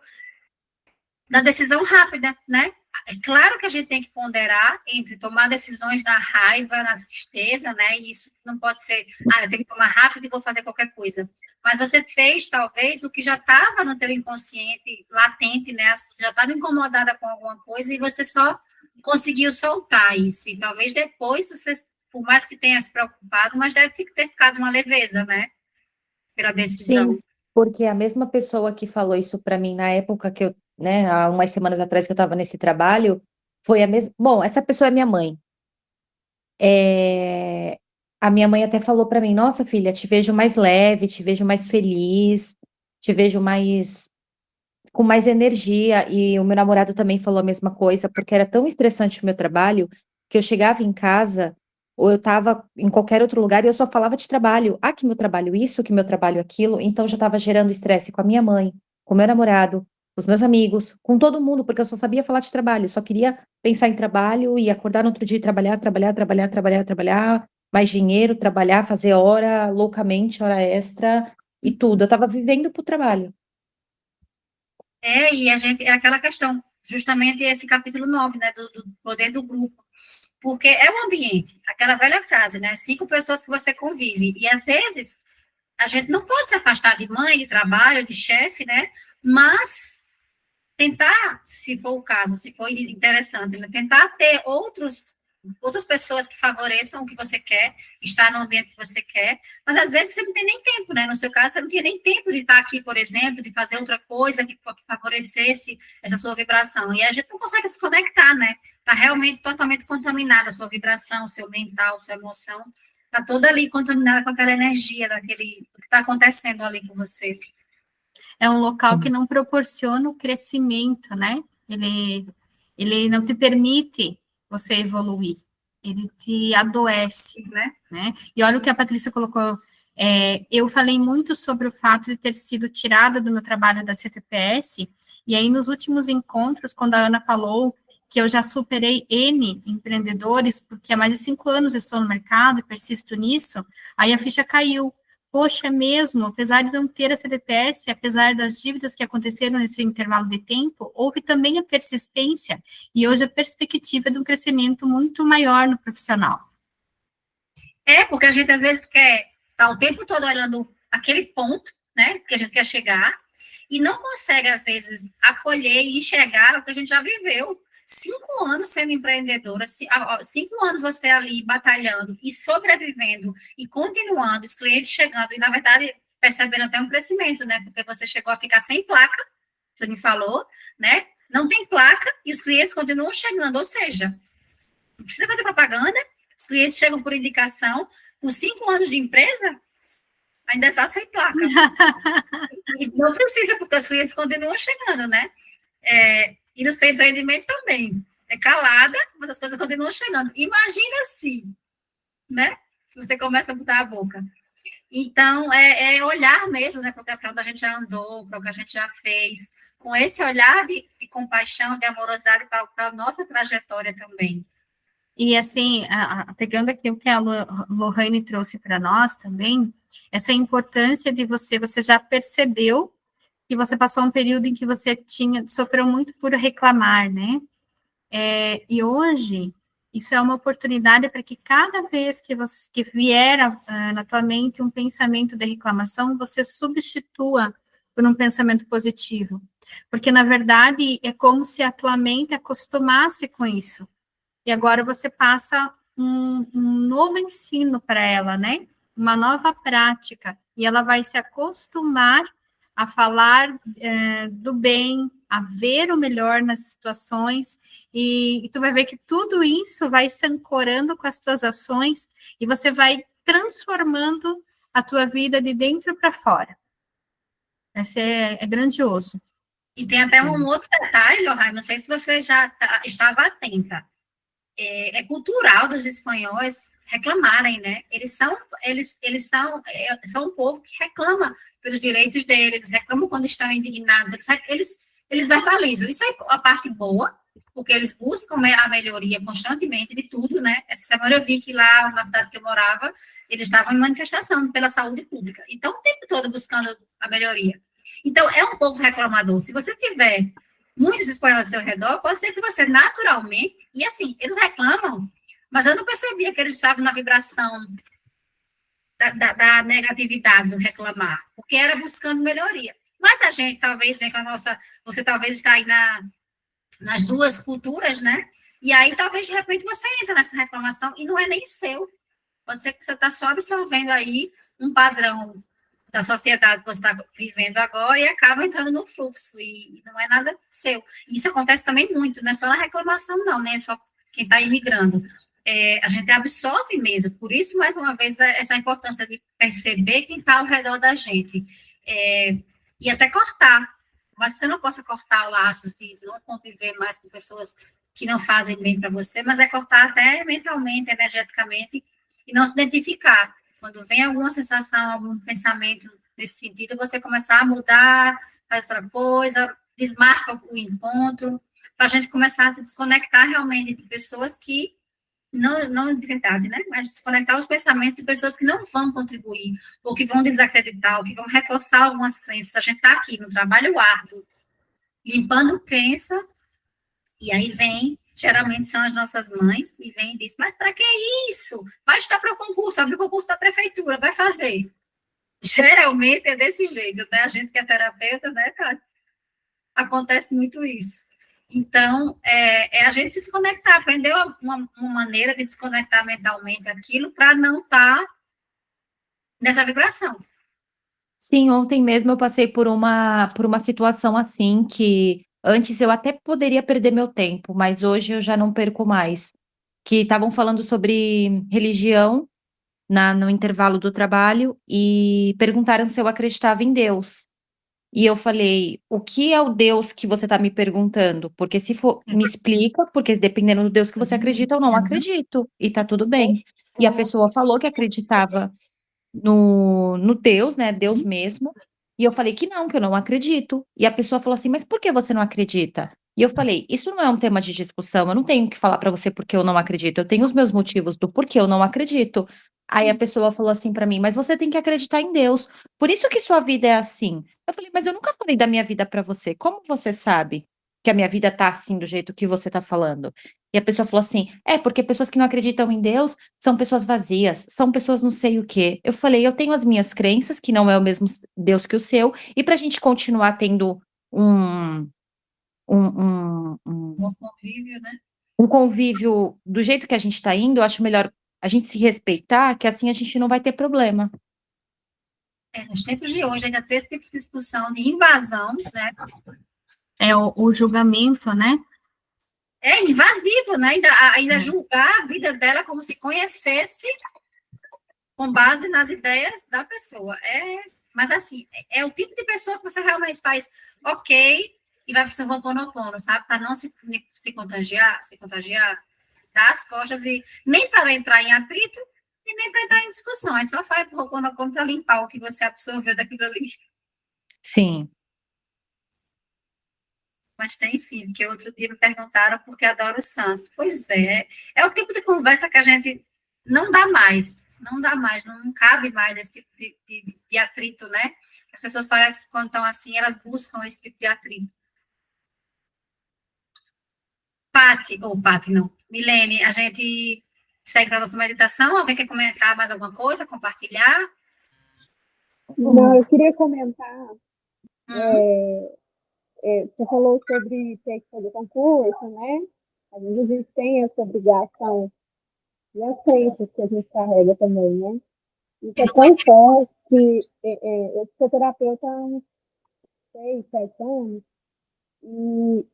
da decisão rápida, né? É claro que a gente tem que ponderar entre tomar decisões na raiva, na tristeza, né? E isso não pode ser, eu tenho que tomar rápido e vou fazer qualquer coisa. Mas você fez, talvez, o que já estava no teu inconsciente, latente, né? Você já estava incomodada com alguma coisa e você só conseguiu soltar isso. E talvez depois, você, por mais que tenha se preocupado, mas deve ter ficado uma leveza, né? pela decisão. Sim, porque a mesma pessoa que falou isso para mim na época que eu, né, há umas semanas atrás que eu estava nesse trabalho, foi a mesma. Bom, essa pessoa é minha mãe. É, a minha mãe até falou para mim: Nossa, filha, te vejo mais leve, te vejo mais feliz, te vejo mais com mais energia. E o meu namorado também falou a mesma coisa, porque era tão estressante o meu trabalho que eu chegava em casa ou eu estava em qualquer outro lugar e eu só falava de trabalho. Ah, que meu trabalho isso, que meu trabalho aquilo. Então já estava gerando estresse com a minha mãe, com o meu namorado, com os meus amigos, com todo mundo, porque eu só sabia falar de trabalho, só queria pensar em trabalho e acordar no outro dia e trabalhar, trabalhar, trabalhar, trabalhar, trabalhar, mais dinheiro, trabalhar, fazer hora loucamente, hora extra e tudo. Eu estava vivendo pro trabalho. E a gente, é aquela questão, justamente esse capítulo 9, né, do poder do grupo, porque é um ambiente, aquela velha frase, né, 5 pessoas que você convive, e às vezes a gente não pode se afastar de mãe, de trabalho, de chefe, né, mas tentar, se for o caso, se for interessante, né, tentar ter outras pessoas que favoreçam o que você quer, estar no ambiente que você quer, mas às vezes você não tem nem tempo, né? No seu caso, você não tinha nem tempo de estar aqui, por exemplo, de fazer outra coisa que favorecesse essa sua vibração. E a gente não consegue se conectar, né? Está realmente totalmente contaminada a sua vibração, o seu mental, sua emoção, está toda ali contaminada com aquela energia do que está acontecendo ali com você. É um local que não proporciona o crescimento, né? Ele não te permite você evoluir, ele te adoece, né? E olha o que a Patrícia colocou, eu falei muito sobre o fato de ter sido tirada do meu trabalho da CTPS, e aí nos últimos encontros, quando a Ana falou que eu já superei N empreendedores, porque há mais de 5 anos estou no mercado e persisto nisso, aí a ficha caiu. Poxa, é mesmo, apesar de não ter a CDPS, apesar das dívidas que aconteceram nesse intervalo de tempo, houve também a persistência e hoje a perspectiva de um crescimento muito maior no profissional. Porque a gente às vezes quer estar o tempo todo olhando aquele ponto, né, que a gente quer chegar, e não consegue, às vezes, acolher e enxergar o que a gente já viveu. 5 anos sendo empreendedora, 5 anos você ali batalhando e sobrevivendo e continuando, os clientes chegando, e na verdade percebendo até um crescimento, né? Porque você chegou a ficar sem placa, você me falou, né? Não tem placa e os clientes continuam chegando, ou seja, não precisa fazer propaganda, os clientes chegam por indicação, com 5 anos de empresa, ainda está sem placa. E não precisa, porque os clientes continuam chegando, né? E no seu empreendimento também. É calada, mas as coisas continuam chegando. Imagina assim, né? Se você começa a botar a boca. Então, é olhar mesmo, né? Para onde a gente já andou, para o que a gente já fez, com esse olhar de compaixão, de amorosidade para a nossa trajetória também. E assim, pegando aqui o que a Lohane trouxe para nós também, essa importância de você já percebeu que você passou um período em que você sofreu muito por reclamar, né? E hoje, isso é uma oportunidade para que cada vez que vier na tua mente um pensamento de reclamação, você substitua por um pensamento positivo. Porque, na verdade, é como se a tua mente acostumasse com isso. E agora você passa um novo ensino para ela, né? Uma nova prática. E ela vai se acostumar a falar do bem, a ver o melhor nas situações, e tu vai ver que tudo isso vai se ancorando com as tuas ações, e você vai transformando a tua vida de dentro para fora. Esse é grandioso. E tem até um outro detalhe, Lohane, não sei se você já estava atenta. É cultural dos espanhóis reclamarem, né? Eles são um povo que reclama pelos direitos deles, eles reclamam quando estão indignados, eles verbalizam. Isso é a parte boa, porque eles buscam a melhoria constantemente de tudo, né? Essa semana eu vi que lá na cidade que eu morava, eles estavam em manifestação pela saúde pública. Então, o tempo todo buscando a melhoria. Então, é um povo reclamador. Se você tiver muitos espanhóis ao seu redor, pode ser que você naturalmente, e assim, eles reclamam, mas eu não percebia que eles estavam na vibração da negatividade, do reclamar, porque era buscando melhoria. Mas a gente talvez vem com a nossa, você talvez está aí nas duas culturas, né? E aí talvez de repente você entra nessa reclamação e não é nem seu. Pode ser que você está só absorvendo aí um padrão da sociedade que você está vivendo agora e acaba entrando no fluxo, e não é nada seu. Isso acontece também muito, não é só na reclamação, não, né? É só quem está imigrando. A gente absorve mesmo, por isso, mais uma vez, essa importância de perceber quem está ao redor da gente, e até cortar, mas que você não possa cortar laços de não conviver mais com pessoas que não fazem bem para você, mas é cortar até mentalmente, energeticamente, e não se identificar. Quando vem alguma sensação, algum pensamento nesse sentido, você começar a mudar, faz outra coisa, desmarca o encontro, para a gente começar a se desconectar realmente de pessoas que, não de verdade, né? Mas desconectar os pensamentos de pessoas que não vão contribuir, ou que vão desacreditar, ou que vão reforçar algumas crenças. A gente está aqui no trabalho árduo, limpando crença, e aí vem, geralmente são as nossas mães, e vem e diz, mas para que isso? Vai estudar para o concurso, abre o concurso da prefeitura, vai fazer. Geralmente é desse jeito, até a gente que é terapeuta, né, Tati? Acontece muito isso. Então, a gente se desconectar, aprender uma maneira de desconectar mentalmente aquilo para não estar nessa vibração. Sim, ontem mesmo eu passei por uma situação assim que antes eu até poderia perder meu tempo, mas hoje eu já não perco mais. Que estavam falando sobre religião no intervalo do trabalho e perguntaram se eu acreditava em Deus. E eu falei, o que é o Deus que você está me perguntando? Porque se for, me explica, porque dependendo do Deus que você acredita, eu não acredito, e tá tudo bem. E a pessoa falou que acreditava no Deus, né? Deus mesmo. E eu falei que eu não acredito. E a pessoa falou assim: mas por que você não acredita? E eu falei: isso não é um tema de discussão. Eu não tenho que falar para você porque eu não acredito. Eu tenho os meus motivos do porquê eu não acredito. Aí a pessoa falou assim para mim: mas você tem que acreditar em Deus. Por isso que sua vida é assim. Eu falei: mas eu nunca falei da minha vida para você. Como você sabe que a minha vida tá assim do jeito que você tá falando? E a pessoa falou assim: porque pessoas que não acreditam em Deus são pessoas vazias, são pessoas não sei o quê. Eu falei: eu tenho as minhas crenças, que não é o mesmo Deus que o seu, e para a gente continuar tendo um, Um convívio, né? um convívio do jeito que a gente está indo, eu acho melhor a gente se respeitar, que assim a gente não vai ter problema. Nos tempos de hoje, ainda ter esse tipo de discussão de invasão, né? O julgamento, né? É invasivo, né? Ainda julgar a vida dela como se conhecesse com base nas ideias da pessoa. Mas assim, é o tipo de pessoa que você realmente faz ok e vai para o seu Ho'oponopono, sabe? Para não se contagiar, dar as costas e nem para entrar em atrito e nem para entrar em discussão. É só faz para o Ho'oponopono para limpar o que você absorveu daquilo ali. Sim. Mas tem sim, porque outro dia me perguntaram por que adoro o Santos. Pois é o tipo de conversa que a gente não dá mais, não cabe mais esse tipo de atrito, né? As pessoas parecem que quando estão assim, elas buscam esse tipo de atrito. Pati não, Milene, a gente segue para a nossa meditação, alguém quer comentar mais alguma coisa, compartilhar? Não, eu queria comentar, você falou sobre ter que fazer concurso, né? Às vezes a gente tem essa obrigação e as crenças que a gente carrega também, né? Isso é tão forte que eu sou terapeuta há uns 6, 7 anos e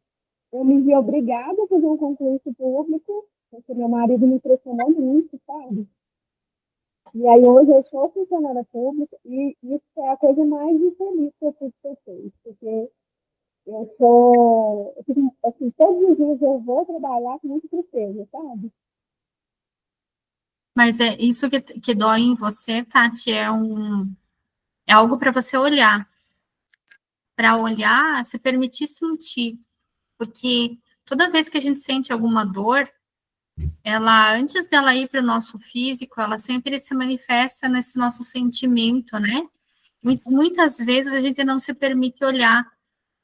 eu me vi obrigada a fazer um concurso público porque meu marido me pressionou muito, sabe? E aí hoje eu sou funcionária pública e isso é a coisa mais infeliz que eu pude ter feito, porque assim, todos os dias eu vou trabalhar com muita tristeza, sabe? Mas é isso que dói em você, Tati, é algo para você olhar. Para olhar, se permitir sentir. Porque toda vez que a gente sente alguma dor, ela, antes dela ir para o nosso físico, ela sempre se manifesta nesse nosso sentimento, né? Muitas vezes a gente não se permite olhar.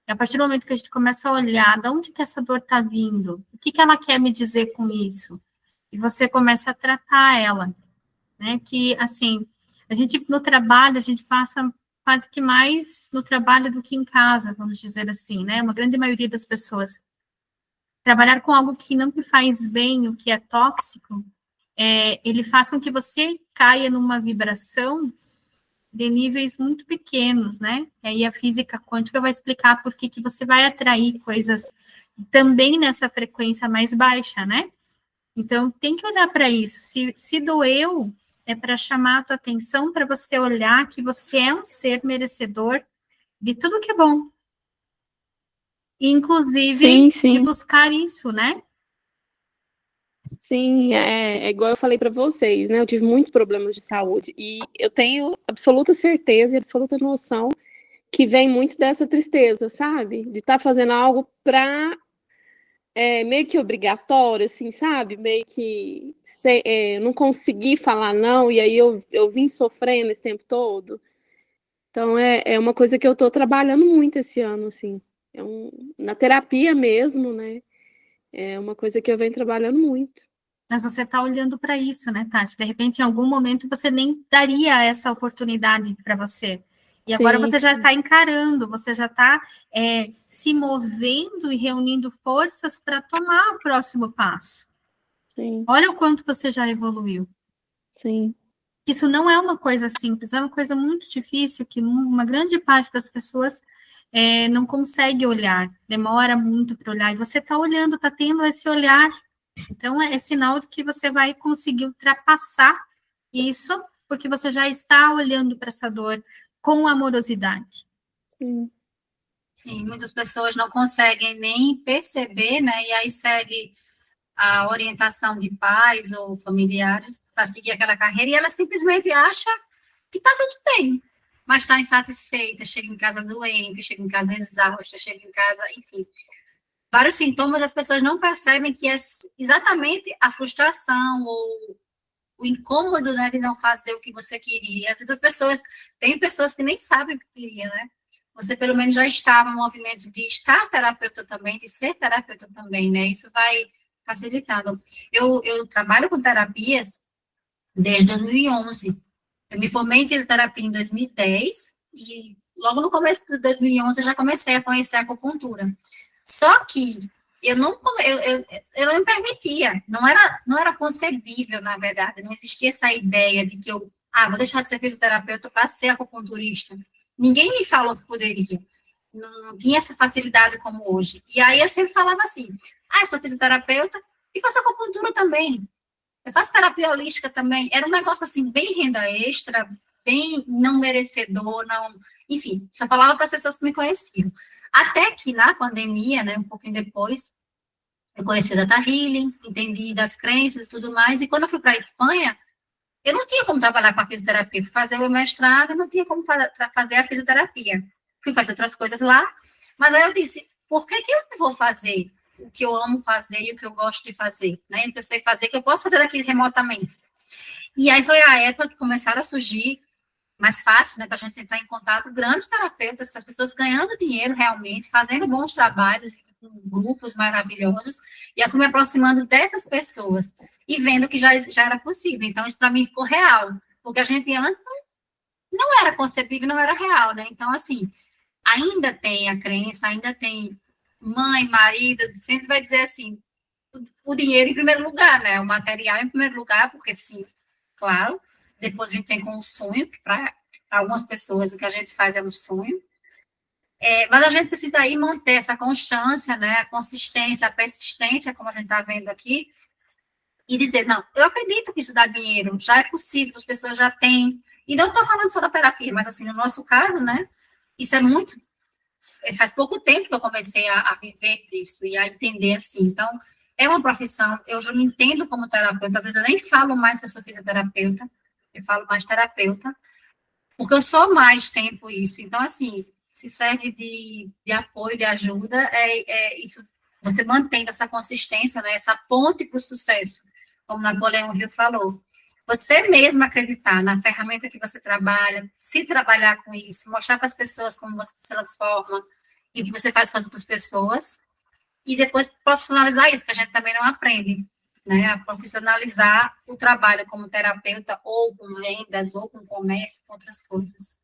E a partir do momento que a gente começa a olhar, de onde que essa dor está vindo? O que ela quer me dizer com isso? E você começa a tratar ela, né? Que, assim, a gente, no trabalho, a gente passa quase que mais no trabalho do que em casa, vamos dizer assim, né? Uma grande maioria das pessoas. Trabalhar com algo que não te faz bem, o que é tóxico, ele faz com que você caia numa vibração de níveis muito pequenos, né? E aí a física quântica vai explicar por que você vai atrair coisas também nessa frequência mais baixa, né? Então, tem que olhar para isso. Se doeu, é para chamar a tua atenção, para você olhar que você é um ser merecedor de tudo que é bom. Inclusive, de buscar isso, né? Sim, é igual eu falei para vocês, né? Eu tive muitos problemas de saúde e eu tenho absoluta certeza e absoluta noção que vem muito dessa tristeza, sabe? De estar fazendo algo para meio que obrigatório, assim, sabe? Meio que não consegui falar não, e aí eu vim sofrendo esse tempo todo. Então é uma coisa que eu estou trabalhando muito esse ano, assim. Na terapia mesmo, né? É uma coisa que eu venho trabalhando muito. Mas você está olhando para isso, né, Tati? De repente, em algum momento, você nem daria essa oportunidade para você. E agora você já está encarando, você já está se movendo e reunindo forças para tomar o próximo passo. Sim. Olha o quanto você já evoluiu. Sim. Isso não é uma coisa simples, é uma coisa muito difícil, que uma grande parte das pessoas não consegue olhar, demora muito para olhar, e você está olhando, está tendo esse olhar. Então, é sinal de que você vai conseguir ultrapassar isso, porque você já está olhando para essa dor com amorosidade. Sim. Sim, muitas pessoas não conseguem nem perceber, né? E aí segue a orientação de pais ou familiares para seguir aquela carreira, e ela simplesmente acha que está tudo bem, mas está insatisfeita, chega em casa doente, chega em casa exausta, chega em casa, enfim. Vários sintomas, as pessoas não percebem que é exatamente a frustração ou o incômodo, né, de não fazer o que você queria. Às vezes tem pessoas que nem sabem o que queriam, né? Você pelo menos já estava no movimento de estar terapeuta também, de ser terapeuta também, né? Isso vai facilitando. Eu trabalho com terapias desde 2011. Eu me formei em fisioterapia em 2010 e logo no começo de 2011 eu já comecei a conhecer a acupuntura. Só que eu não me permitia, não era concebível, na verdade, não existia essa ideia de que eu vou deixar de ser fisioterapeuta para ser acupunturista. Ninguém me falou que poderia. Não tinha essa facilidade como hoje. E aí eu sempre falava assim, eu sou fisioterapeuta e faço acupuntura também. Eu faço terapia holística também. Era um negócio assim, bem renda extra, bem não merecedor, não. Enfim, só falava para as pessoas que me conheciam. Até que na pandemia, né, um pouquinho depois, eu conheci a Data Healing, entendi das crenças e tudo mais. E quando eu fui para a Espanha, eu não tinha como trabalhar com a fisioterapia. Fui fazer o meu mestrado, não tinha como fazer a fisioterapia. Fui fazer outras coisas lá. Mas aí eu disse, por que eu não vou fazer o que eu amo fazer e o que eu gosto de fazer, né? O que eu sei fazer, que eu posso fazer aqui remotamente. E aí foi a época que começaram a surgir mais fácil, né, para a gente entrar em contato, grandes terapeutas, as pessoas ganhando dinheiro realmente, fazendo bons trabalhos, com grupos maravilhosos, e eu fui me aproximando dessas pessoas e vendo que já era possível. Então, isso para mim ficou real, porque a gente antes não era concebível, não era real, né? Então, assim, ainda tem a crença, ainda tem mãe, marido, sempre vai dizer assim, o dinheiro em primeiro lugar, né? O material em primeiro lugar, porque sim, claro, depois a gente vem com um sonho, que para algumas pessoas o que a gente faz é um sonho, mas a gente precisa aí manter essa constância, né? A consistência, a persistência, como a gente está vendo aqui, e dizer, não, eu acredito que isso dá dinheiro, já é possível, as pessoas já têm, e não estou falando só da terapia, mas assim, no nosso caso, né? Isso é muito, faz pouco tempo que eu comecei a viver disso e a entender assim, então, é uma profissão, eu já me entendo como terapeuta, às vezes eu nem falo mais que eu sou fisioterapeuta, eu falo mais terapeuta, porque eu sou mais tempo isso. Então, assim, se serve de apoio, de ajuda, isso, você mantendo essa consistência, né, essa ponte para o sucesso, como Napoleão Hill falou. Você mesmo acreditar na ferramenta que você trabalha, se trabalhar com isso, mostrar para as pessoas como você se transforma e o que você faz com as outras pessoas, e depois profissionalizar isso, que a gente também não aprende, né, a profissionalizar o trabalho como terapeuta, ou com vendas, ou com comércio, com outras coisas.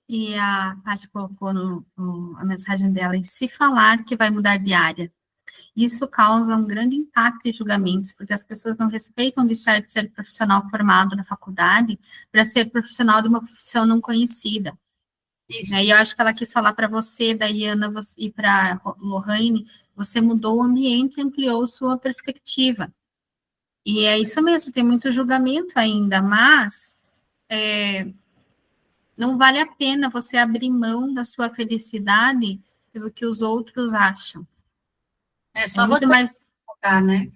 E a Paty colocou a mensagem dela em se falar que vai mudar de área. Isso causa um grande impacto em julgamentos, porque as pessoas não respeitam deixar de ser profissional formado na faculdade para ser profissional de uma profissão não conhecida. Isso. E eu acho que ela quis falar para você, Daiana, e para Lohane, você mudou o ambiente e ampliou sua perspectiva. E é isso mesmo, tem muito julgamento ainda, mas não vale a pena você abrir mão da sua felicidade pelo que os outros acham. É só muito você mais, focar, né?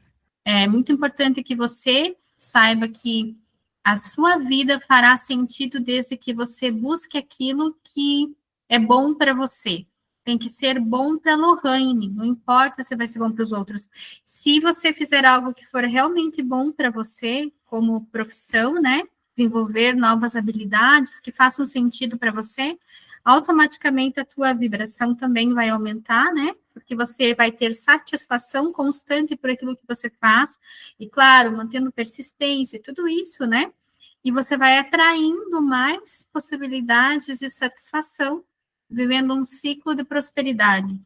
é muito importante que você saiba que a sua vida fará sentido desde que você busque aquilo que é bom para você. Tem que ser bom para a Lohane, não importa se vai ser bom para os outros. Se você fizer algo que for realmente bom para você, como profissão, né? Desenvolver novas habilidades que façam sentido para você, automaticamente a tua vibração também vai aumentar, né? Porque você vai ter satisfação constante por aquilo que você faz, e claro, mantendo persistência, tudo isso, né? E você vai atraindo mais possibilidades de satisfação, vivendo um ciclo de prosperidade.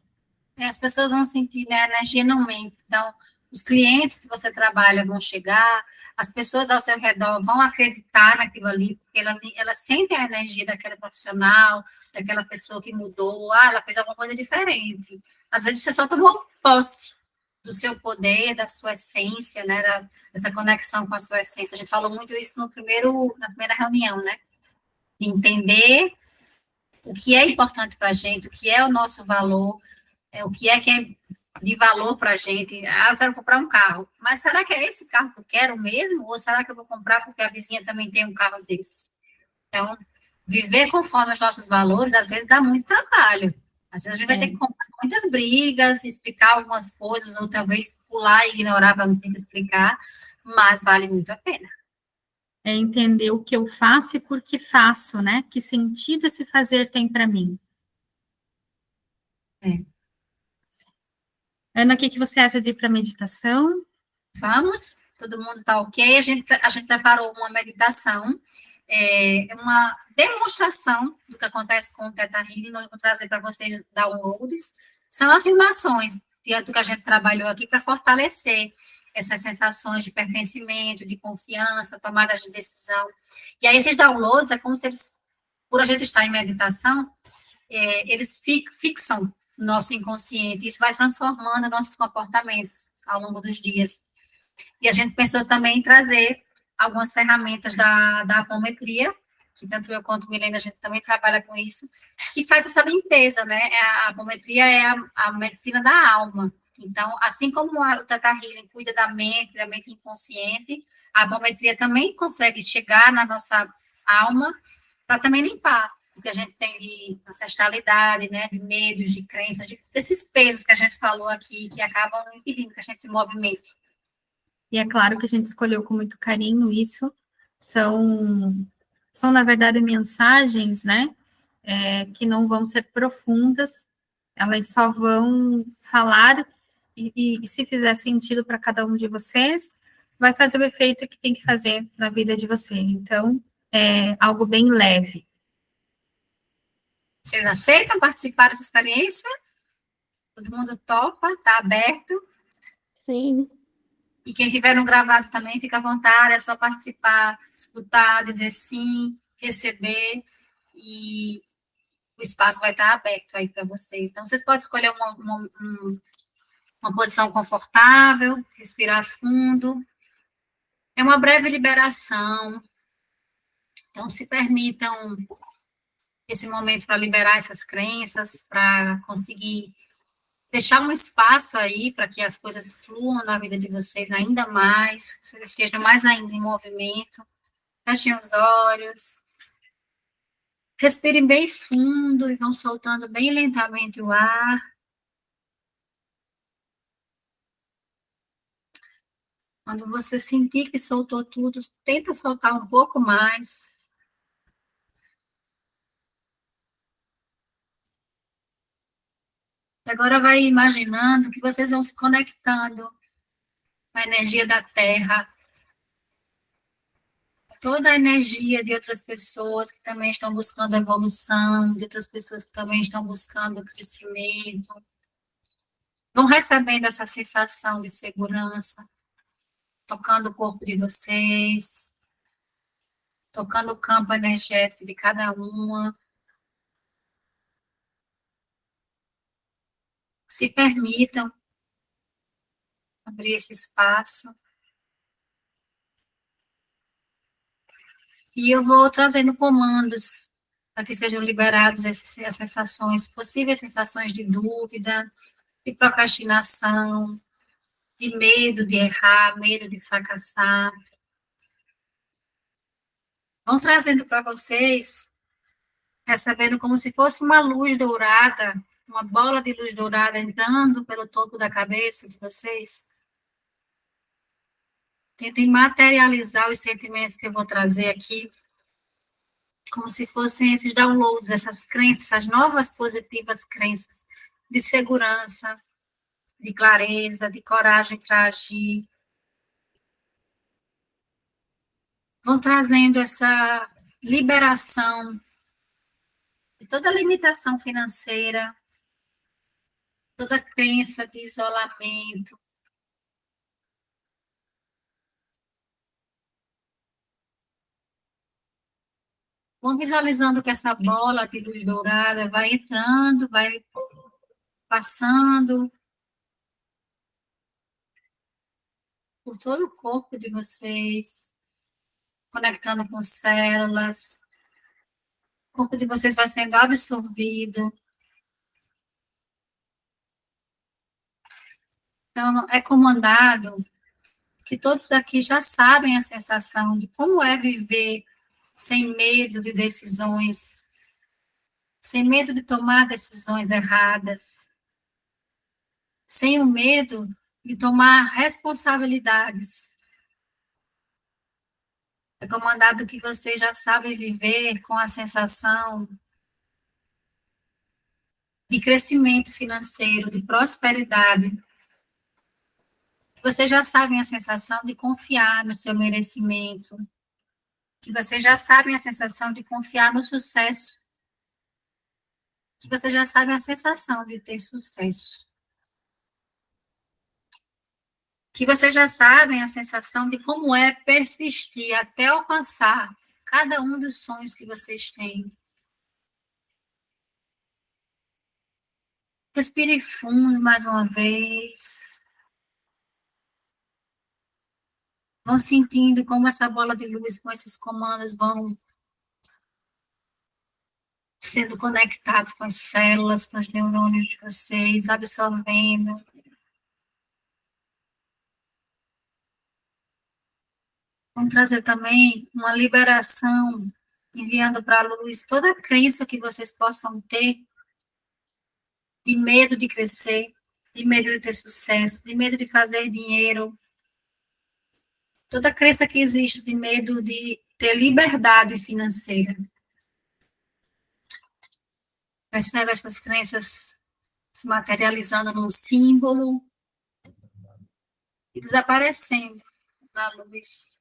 As pessoas vão sentir, né, a energia no aumento. Então, os clientes que você trabalha vão chegar, as pessoas ao seu redor vão acreditar naquilo ali, porque elas sentem a energia daquela profissional, daquela pessoa que mudou, ela fez alguma coisa diferente. Às vezes você só tomou posse do seu poder, da sua essência, né, dessa conexão com a sua essência. A gente falou muito isso na primeira reunião, né? Entender o que é importante para a gente, o que é o nosso valor, o que é de valor para a gente. Eu quero comprar um carro, mas será que é esse carro que eu quero mesmo? Ou será que eu vou comprar porque a vizinha também tem um carro desse? Então, viver conforme os nossos valores, às vezes, dá muito trabalho. Às vezes, a gente vai ter que comprar muitas brigas, explicar algumas coisas, ou talvez pular e ignorar para não ter que explicar, mas vale muito a pena. É entender o que eu faço e por que faço, né? Que sentido esse fazer tem para mim. Ana, o que você acha de ir para meditação? Vamos, todo mundo está ok. A gente preparou uma meditação, uma demonstração do que acontece com o Theta Healing. Eu vou trazer para vocês downloads. São afirmações do que a gente trabalhou aqui para fortalecer essas sensações de pertencimento, de confiança, tomadas de decisão. E aí, esses downloads é como se eles, por a gente estar em meditação, eles fixam no nosso inconsciente. Isso vai transformando nossos comportamentos ao longo dos dias. E a gente pensou também em trazer algumas ferramentas da apometria, que tanto eu quanto a Milena, a gente também trabalha com isso, que faz essa limpeza, né? A apometria é a medicina da alma. Então, assim como o Theta Healing cuida da mente inconsciente, a apometria também consegue chegar na nossa alma para também limpar o que a gente tem de ancestralidade, né, de medos, de crenças, desses pesos que a gente falou aqui, que acabam impedindo que a gente se movimente. E é claro que a gente escolheu com muito carinho isso. São na verdade, mensagens, né, que não vão ser profundas, elas só vão falar, e se fizer sentido para cada um de vocês, vai fazer o efeito que tem que fazer na vida de vocês. Então, é algo bem leve. Vocês aceitam participar dessa experiência? Todo mundo topa? Está aberto? Sim. E quem tiver no gravado também, fica à vontade, é só participar, escutar, dizer sim, receber, e o espaço vai estar aberto aí para vocês. Então, vocês podem escolher uma posição confortável, respirar fundo. É uma breve liberação. Então, se permitam esse momento para liberar essas crenças, para conseguir deixar um espaço aí para que as coisas fluam na vida de vocês ainda mais, que vocês estejam mais ainda em movimento. Fechem os olhos. Respirem bem fundo e vão soltando bem lentamente o ar. Quando você sentir que soltou tudo, tenta soltar um pouco mais. E agora vai imaginando que vocês vão se conectando com a energia da Terra, toda a energia de outras pessoas que também estão buscando evolução, de outras pessoas que também estão buscando crescimento. Vão recebendo essa sensação de segurança, tocando o corpo de vocês, tocando o campo energético de cada uma. Se permitam abrir esse espaço. E eu vou trazendo comandos para que sejam liberadas as sensações, possíveis sensações de dúvida, de procrastinação, de medo de errar, medo de fracassar. Vão trazendo para vocês, recebendo como se fosse uma luz dourada, uma bola de luz dourada entrando pelo topo da cabeça de vocês. Tentem materializar os sentimentos que eu vou trazer aqui, como se fossem esses downloads, essas crenças, essas novas positivas crenças de segurança, de clareza, de coragem para agir. Vão trazendo essa liberação de toda limitação financeira, toda crença de isolamento. Vão visualizando que essa bola de luz dourada vai entrando, vai passando por todo o corpo de vocês, conectando com células. O corpo de vocês vai sendo absorvido. Então, é comandado que todos aqui já sabem a sensação de como é viver sem medo de decisões, sem medo de tomar decisões erradas, sem o medo de tomar responsabilidades. É comandado que vocês já sabem viver com a sensação de crescimento financeiro, de prosperidade. Vocês já sabem a sensação de confiar no seu merecimento, que vocês já sabem a sensação de confiar no sucesso, que vocês já sabem a sensação de ter sucesso, que vocês já sabem a sensação de como é persistir até alcançar cada um dos sonhos que vocês têm. Respire fundo mais uma vez. Vão sentindo como essa bola de luz com esses comandos vão sendo conectados com as células, com os neurônios de vocês, absorvendo. Vão trazer também uma liberação, enviando para a luz toda a crença que vocês possam ter de medo de crescer, de medo de ter sucesso, de medo de fazer dinheiro. Toda a crença que existe de medo de ter liberdade financeira. Percebe essas crenças se materializando num símbolo e desaparecendo na luz.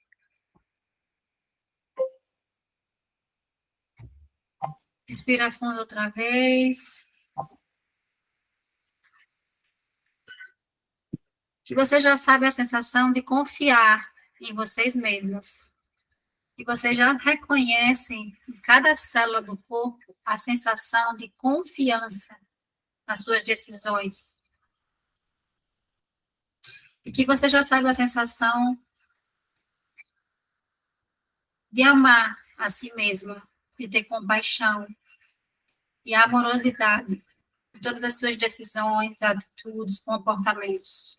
Respira fundo outra vez. Que você já sabe a sensação de confiar em vocês mesmos. Que vocês já reconhecem em cada célula do corpo a sensação de confiança nas suas decisões. E que você já sabe a sensação de amar a si mesma, de ter compaixão e amorosidade por todas as suas decisões, atitudes, comportamentos.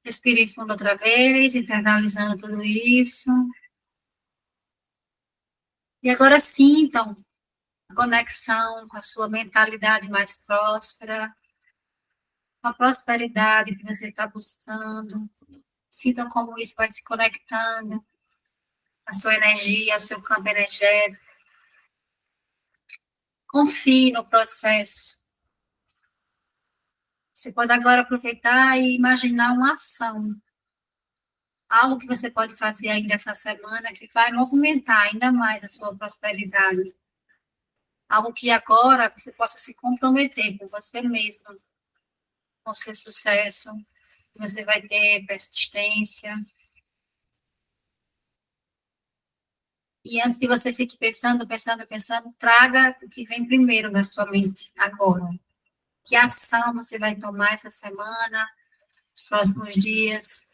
Respire fundo outra vez, internalizando tudo isso. E agora sintam a conexão com a sua mentalidade mais próspera, com a prosperidade que você está buscando. Sintam como isso vai se conectando à sua energia, ao seu campo energético. Confie no processo. Você pode agora aproveitar e imaginar uma ação. Algo que você pode fazer ainda essa semana que vai movimentar ainda mais a sua prosperidade. algo que agora você possa se comprometer com você mesmo, com seu sucesso, que você vai ter persistência. E antes que você fique pensando, traga o que vem primeiro na sua mente, agora. Que ação você vai tomar essa semana, nos próximos dias,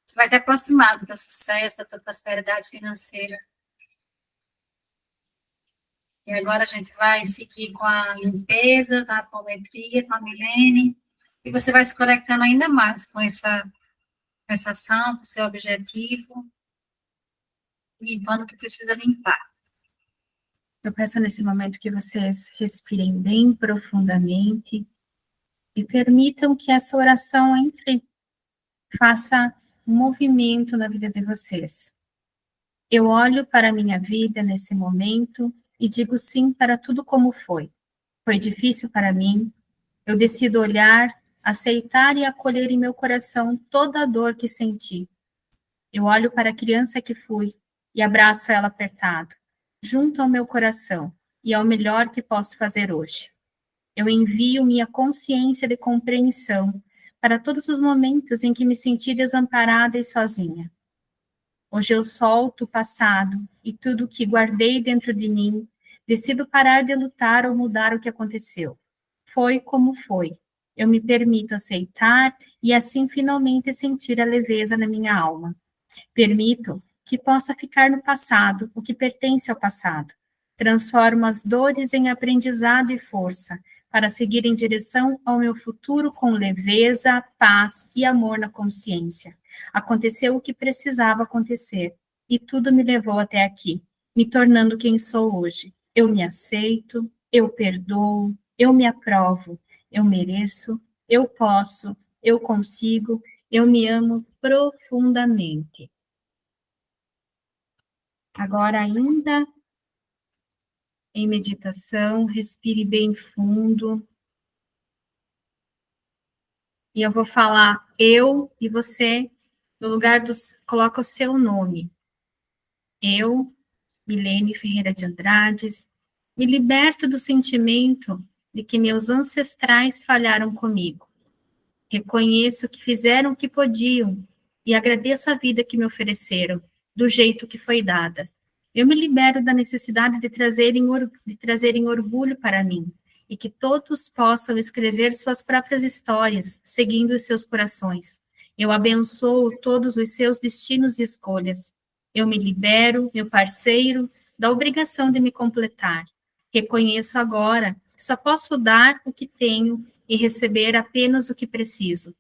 que vai te aproximar do teu sucesso, da tua prosperidade financeira. E agora a gente vai seguir com a limpeza, da apometria, com a Milene, e você vai se conectando ainda mais com essa ação, com o seu objetivo, limpando o que precisa limpar. Eu peço nesse momento que vocês respirem bem profundamente e permitam que essa oração faça um movimento na vida de vocês. Eu olho para a minha vida nesse momento e digo sim para tudo como foi. Foi difícil para mim. Eu decido olhar, aceitar e acolher em meu coração toda a dor que senti. Eu olho para a criança que fui e abraço ela apertado, junto ao meu coração, e é o melhor que posso fazer hoje. Eu envio minha consciência de compreensão para todos os momentos em que me senti desamparada e sozinha. Hoje eu solto o passado e tudo o que guardei dentro de mim, decido parar de lutar ou mudar o que aconteceu. Foi como foi. Eu me permito aceitar e assim finalmente sentir a leveza na minha alma. Permito que possa ficar no passado o que pertence ao passado. Transformo as dores em aprendizado e força para seguir em direção ao meu futuro com leveza, paz e amor na consciência. Aconteceu o que precisava acontecer e tudo me levou até aqui, me tornando quem sou hoje. Eu me aceito, eu perdoo, eu me aprovo, eu mereço, eu posso, eu consigo, eu me amo profundamente. Agora, ainda em meditação, respire bem fundo. E eu vou falar eu e você, no lugar coloca o seu nome. Eu, Milene Ferreira de Andrades, me liberto do sentimento de que meus ancestrais falharam comigo. Reconheço que fizeram o que podiam e agradeço a vida que me ofereceram, do jeito que foi dada. Eu me libero da necessidade de trazerem orgulho para mim e que todos possam escrever suas próprias histórias, seguindo os seus corações. Eu abençoo todos os seus destinos e escolhas. Eu me libero, meu parceiro, da obrigação de me completar. Reconheço agora que só posso dar o que tenho e receber apenas o que preciso.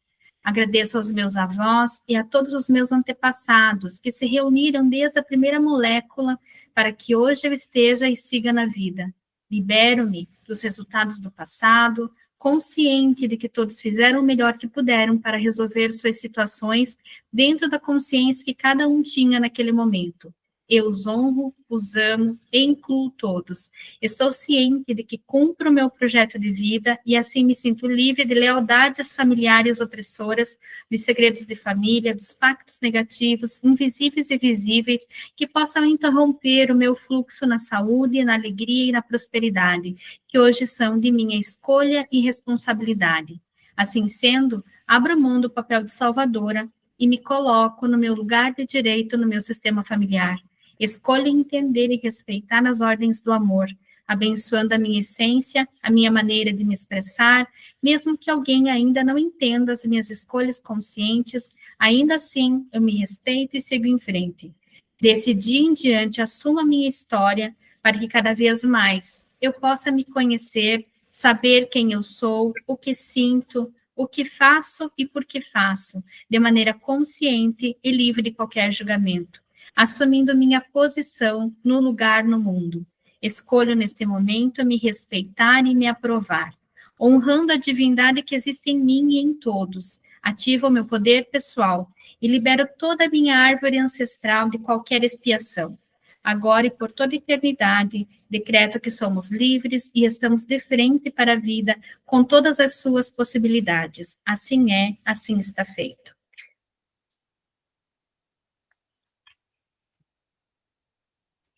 Agradeço aos meus avós e a todos os meus antepassados que se reuniram desde a primeira molécula para que hoje eu esteja e siga na vida. Libero-me dos resultados do passado, consciente de que todos fizeram o melhor que puderam para resolver suas situações dentro da consciência que cada um tinha naquele momento. Eu os honro, os amo e incluo todos. Estou ciente de que cumpro o meu projeto de vida e assim me sinto livre de lealdades familiares opressoras, dos segredos de família, dos pactos negativos, invisíveis e visíveis, que possam interromper o meu fluxo na saúde, na alegria e na prosperidade, que hoje são de minha escolha e responsabilidade. Assim sendo, abro mão do papel de salvadora e me coloco no meu lugar de direito no meu sistema familiar. Escolho entender e respeitar as ordens do amor, abençoando a minha essência, a minha maneira de me expressar, mesmo que alguém ainda não entenda as minhas escolhas conscientes, ainda assim eu me respeito e sigo em frente. Desse dia em diante, assumo a minha história para que cada vez mais eu possa me conhecer, saber quem eu sou, o que sinto, o que faço e por que faço, de maneira consciente e livre de qualquer julgamento, assumindo minha posição no lugar no mundo. Escolho neste momento me respeitar e me aprovar, honrando a divindade que existe em mim e em todos. Ativo o meu poder pessoal e libero toda a minha árvore ancestral de qualquer expiação. Agora e por toda a eternidade, decreto que somos livres e estamos de frente para a vida com todas as suas possibilidades. Assim é, assim está feito.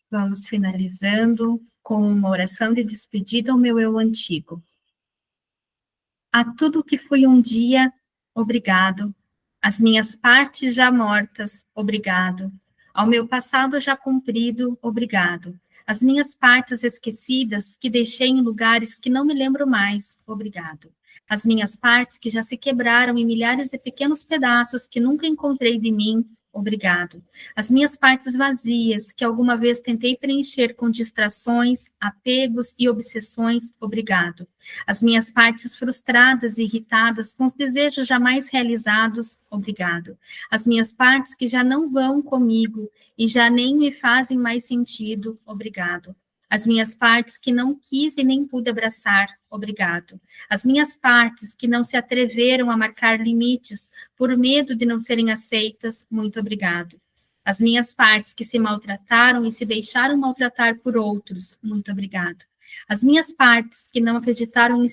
Vamos finalizando com uma oração de despedida ao meu eu antigo. A tudo que fui um dia, obrigado. Às minhas partes já mortas, obrigado. Ao meu passado já cumprido, obrigado. As minhas partes esquecidas que deixei em lugares que não me lembro mais, obrigado. As minhas partes que já se quebraram em milhares de pequenos pedaços que nunca encontrei de mim, obrigado. As minhas partes vazias que alguma vez tentei preencher com distrações, apegos e obsessões, obrigado. As minhas partes frustradas e irritadas com os desejos jamais realizados, obrigado. As minhas partes que já não vão comigo e já nem me fazem mais sentido, obrigado. As minhas partes que não quis e nem pude abraçar, obrigado. As minhas partes que não se atreveram a marcar limites por medo de não serem aceitas, muito obrigado. As minhas partes que se maltrataram e se deixaram maltratar por outros, muito obrigado. As minhas partes que não acreditaram em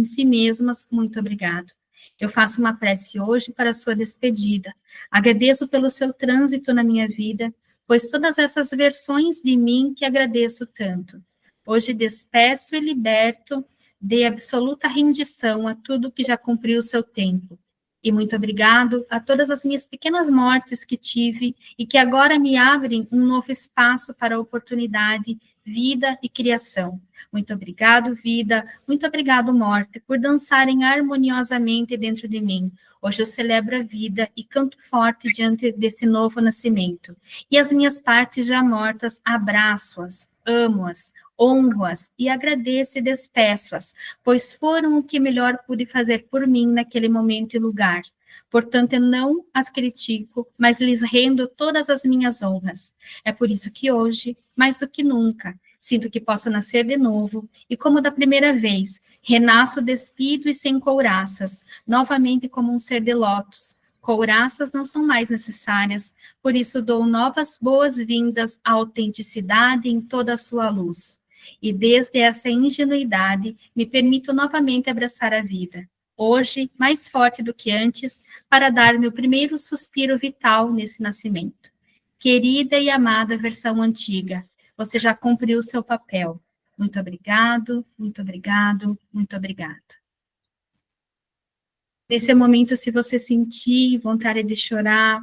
si mesmas, muito obrigado. Eu faço uma prece hoje para a sua despedida. Agradeço pelo seu trânsito na minha vida, pois todas essas versões de mim que agradeço tanto. Hoje despeço e liberto, dei absoluta rendição a tudo que já cumpriu o seu tempo. E muito obrigado a todas as minhas pequenas mortes que tive e que agora me abrem um novo espaço para a oportunidade, vida e criação. Muito obrigado, vida. Muito obrigado, morte, por dançarem harmoniosamente dentro de mim. Hoje eu celebro a vida e canto forte diante desse novo nascimento. E as minhas partes já mortas, abraço-as, amo-as, honro-as e agradeço e despeço-as, pois foram o que melhor pude fazer por mim naquele momento e lugar. Portanto, eu não as critico, mas lhes rendo todas as minhas honras. É por isso que hoje, mais do que nunca, sinto que posso nascer de novo e, como da primeira vez, renasço despido e sem couraças, novamente como um ser de lótus. Couraças não são mais necessárias, por isso dou novas boas-vindas à autenticidade em toda a sua luz. E desde essa ingenuidade, me permito novamente abraçar a vida. Hoje, mais forte do que antes, para dar meu primeiro suspiro vital nesse nascimento. Querida e amada versão antiga, você já cumpriu o seu papel. Muito obrigado, muito obrigado, muito obrigado. Nesse momento, se você sentir vontade de chorar,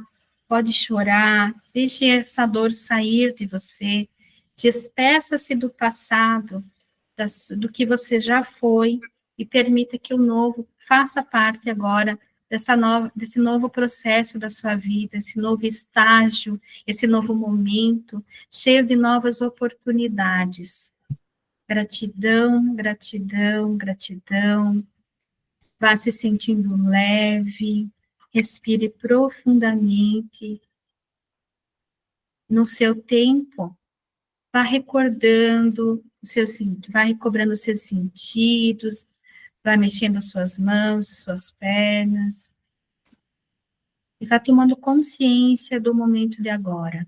pode chorar, deixe essa dor sair de você, despeça-se do passado, do que você já foi, e permita que o novo faça parte agora desse novo processo da sua vida, esse novo estágio, esse novo momento, cheio de novas oportunidades. Gratidão, gratidão, gratidão. Vá se sentindo leve, respire profundamente. No seu tempo, vá recordando vá recobrando os seus sentidos, vá mexendo as suas mãos, as suas pernas, e vá tomando consciência do momento de agora.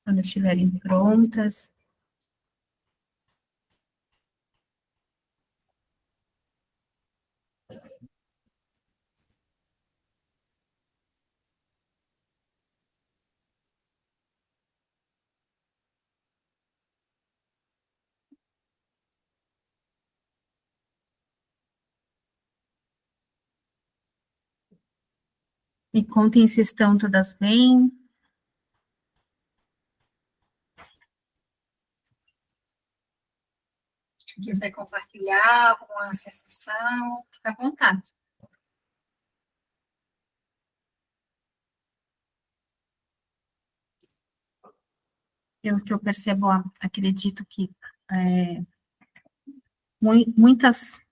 Quando estiverem prontas, me contem se estão todas bem. Se quiser compartilhar alguma sensação, fica à vontade. Pelo que eu percebo, acredito que muitas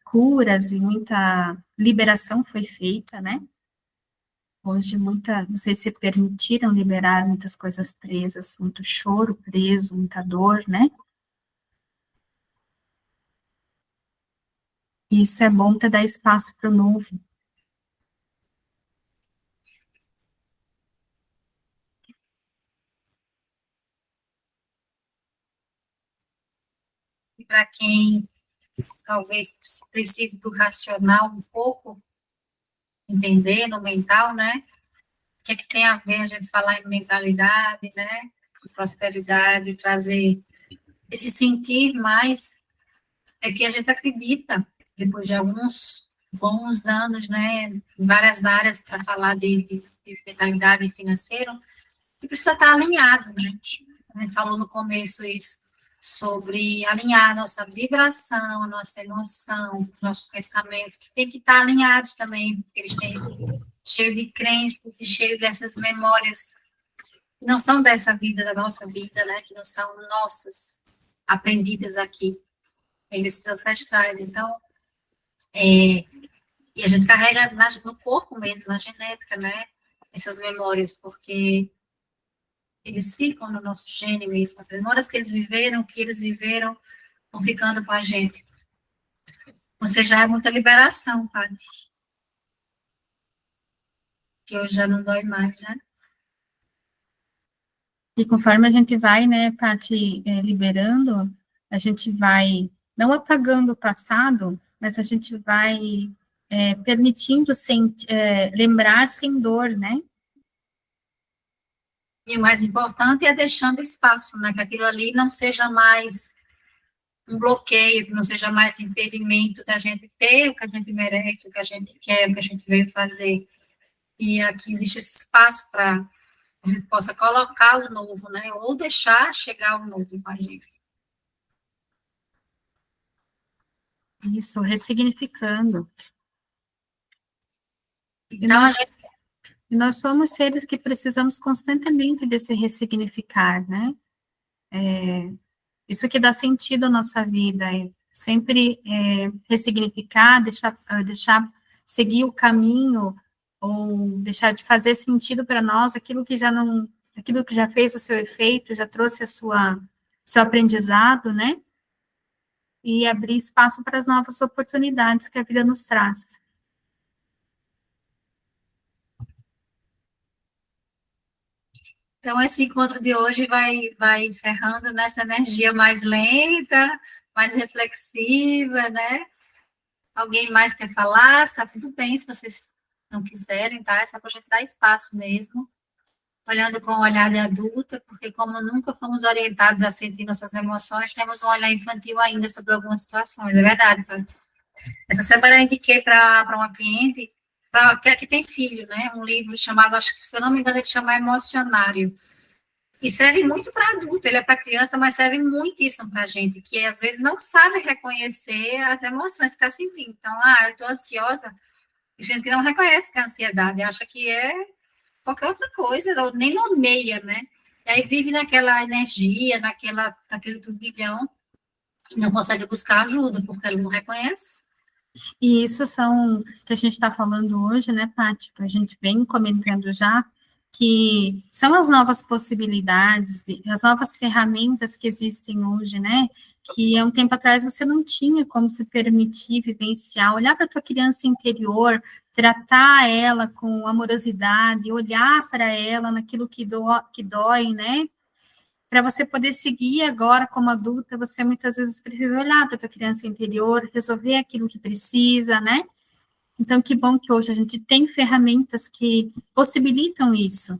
curas e muita liberação foi feita, né? Hoje, vocês se permitiram liberar muitas coisas presas, muito choro preso, muita dor, né? E isso é bom para dar espaço para o novo. para quem talvez precise do racional um pouco, entender no mental, né? O que é que tem a ver a gente falar em mentalidade, né? Prosperidade, trazer esse sentir mais, é que a gente acredita, depois de alguns bons anos, né, em várias áreas para falar de mentalidade financeira, que precisa estar alinhado, né? A gente falou no começo isso, sobre alinhar nossa vibração, nossa emoção, nossos pensamentos, que tem que estar alinhados também, porque eles têm cheio de crenças e cheio dessas memórias que não são dessa vida, da nossa vida, né, que não são nossas, aprendidas aqui, vem desses ancestrais. Então, e a gente carrega no corpo mesmo, na genética, né, essas memórias, porque eles ficam no nosso gene mesmo, as memórias que eles viveram, vão ficando com a gente. Você já é muita liberação, Paty. Que hoje já não dói mais, né? E conforme a gente vai, né, Paty, liberando, a gente vai não apagando o passado, mas a gente vai permitindo lembrar sem dor, né? E o mais importante é deixando espaço, né? Que aquilo ali não seja mais um bloqueio, que não seja mais impedimento da gente ter o que a gente merece, o que a gente quer, o que a gente veio fazer. E aqui existe esse espaço para a gente possa colocar o novo, né? Ou deixar chegar o novo com a gente. Isso, ressignificando. Então, E nós somos seres que precisamos constantemente desse ressignificar, né? Isso que dá sentido à nossa vida, é sempre ressignificar, deixar seguir o caminho, ou deixar de fazer sentido para nós aquilo que já fez o seu efeito, já trouxe seu aprendizado, né? E abrir espaço para as novas oportunidades que a vida nos traz. Então, esse encontro de hoje vai encerrando nessa energia mais lenta, mais reflexiva, né? Alguém mais quer falar? Está tudo bem se vocês não quiserem, tá? É só para a gente dar espaço mesmo. Olhando com o olhar de adulta, porque como nunca fomos orientados a sentir nossas emoções, temos um olhar infantil ainda sobre algumas situações. É verdade, Paty. Essa semana eu indiquei para uma cliente, que tem filho, né? Um livro chamado, acho que se eu não me engano, ele chama Emocionário. E serve muito para adulto, ele é para criança, mas serve muitíssimo para a gente, que às vezes não sabe reconhecer as emoções que está sentindo. Então, eu estou ansiosa, e gente que não reconhece que é ansiedade, acha que é qualquer outra coisa, ou nem nomeia, né? E aí vive naquela energia, naquele turbilhão, e não consegue buscar ajuda, porque ele não reconhece. E isso são, que a gente está falando hoje, né, Paty, que a gente vem comentando já, que são as novas possibilidades, as novas ferramentas que existem hoje, né, que há um tempo atrás você não tinha como se permitir vivenciar, olhar para a tua criança interior, tratar ela com amorosidade, olhar para ela naquilo que dói, né, para você poder seguir agora como adulta, você muitas vezes precisa olhar para a tua criança interior, resolver aquilo que precisa, né? Então, que bom que hoje a gente tem ferramentas que possibilitam isso.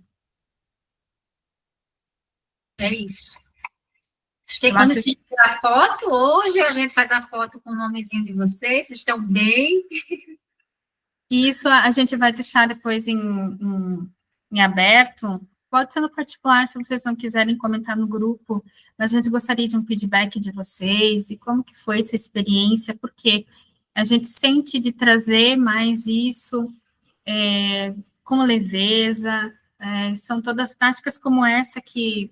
É isso. Vocês têm condição de tirar foto hoje? A gente faz a foto com o nomezinho de vocês? Vocês estão bem? Isso a gente vai deixar depois em aberto. Pode ser no particular, se vocês não quiserem comentar no grupo, mas a gente gostaria de um feedback de vocês, e como que foi essa experiência, porque a gente sente de trazer mais isso com leveza, são todas práticas como essa que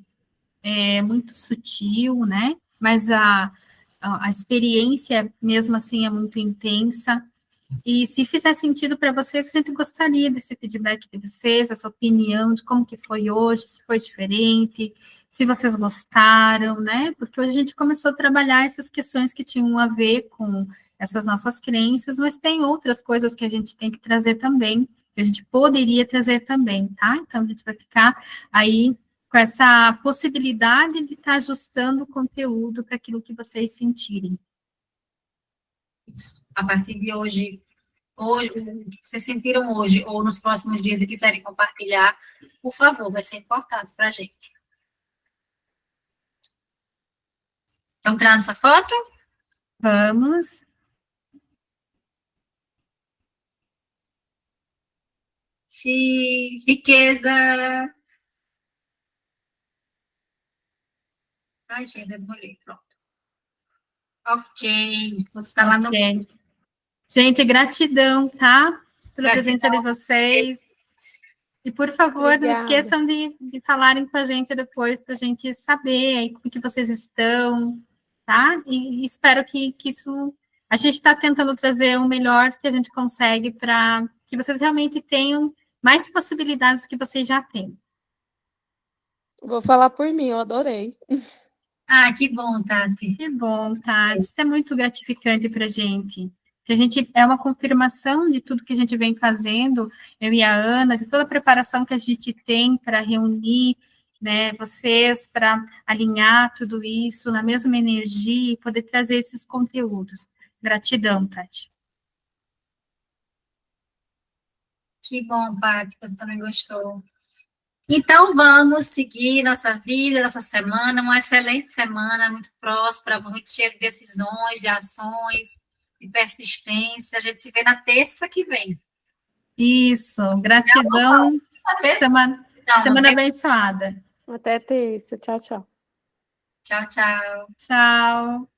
é muito sutil, né? Mas a experiência, mesmo assim, é muito intensa. E se fizer sentido para vocês, a gente gostaria desse feedback de vocês, essa opinião de como que foi hoje, se foi diferente, se vocês gostaram, né? Porque hoje a gente começou a trabalhar essas questões que tinham a ver com essas nossas crenças, mas tem outras coisas que a gente tem que trazer também, que a gente poderia trazer também, tá? Então, a gente vai ficar aí com essa possibilidade de estar ajustando o conteúdo para aquilo que vocês sentirem. Isso. A partir de hoje, o que vocês sentiram hoje ou nos próximos dias e quiserem compartilhar, por favor, vai ser importante para a gente. Vamos tirar nossa foto? Vamos. Sim, riqueza. Ai, gente, eu demorei, pronto. Ok, vou estar lá no... Ok. Gente, gratidão, tá? Pela Gratidão. presença de vocês. E, por favor, não Obrigada. esqueçam de falarem com a gente depois, para a gente saber aí como que vocês estão, tá? E espero que isso... A gente está tentando trazer o melhor que a gente consegue para que vocês realmente tenham mais possibilidades do que vocês já têm. Vou falar por mim, eu adorei. Ah, que bom, Tati. Que bom, tá? Isso é muito gratificante para a gente. Que a gente é uma confirmação de tudo que a gente vem fazendo, eu e a Ana, de toda a preparação que a gente tem para reunir, né, vocês, para alinhar tudo isso na mesma energia e poder trazer esses conteúdos. Gratidão, Tati. Que bom, Tati, você também gostou. Então, vamos seguir nossa vida, nossa semana, uma excelente semana, muito próspera, muito cheia de decisões, de ações, de persistência. A gente se vê na terça que vem. Isso, gratidão. Na terça? Semana Não, abençoada. Até terça. Tchau, tchau. Tchau, tchau. Tchau.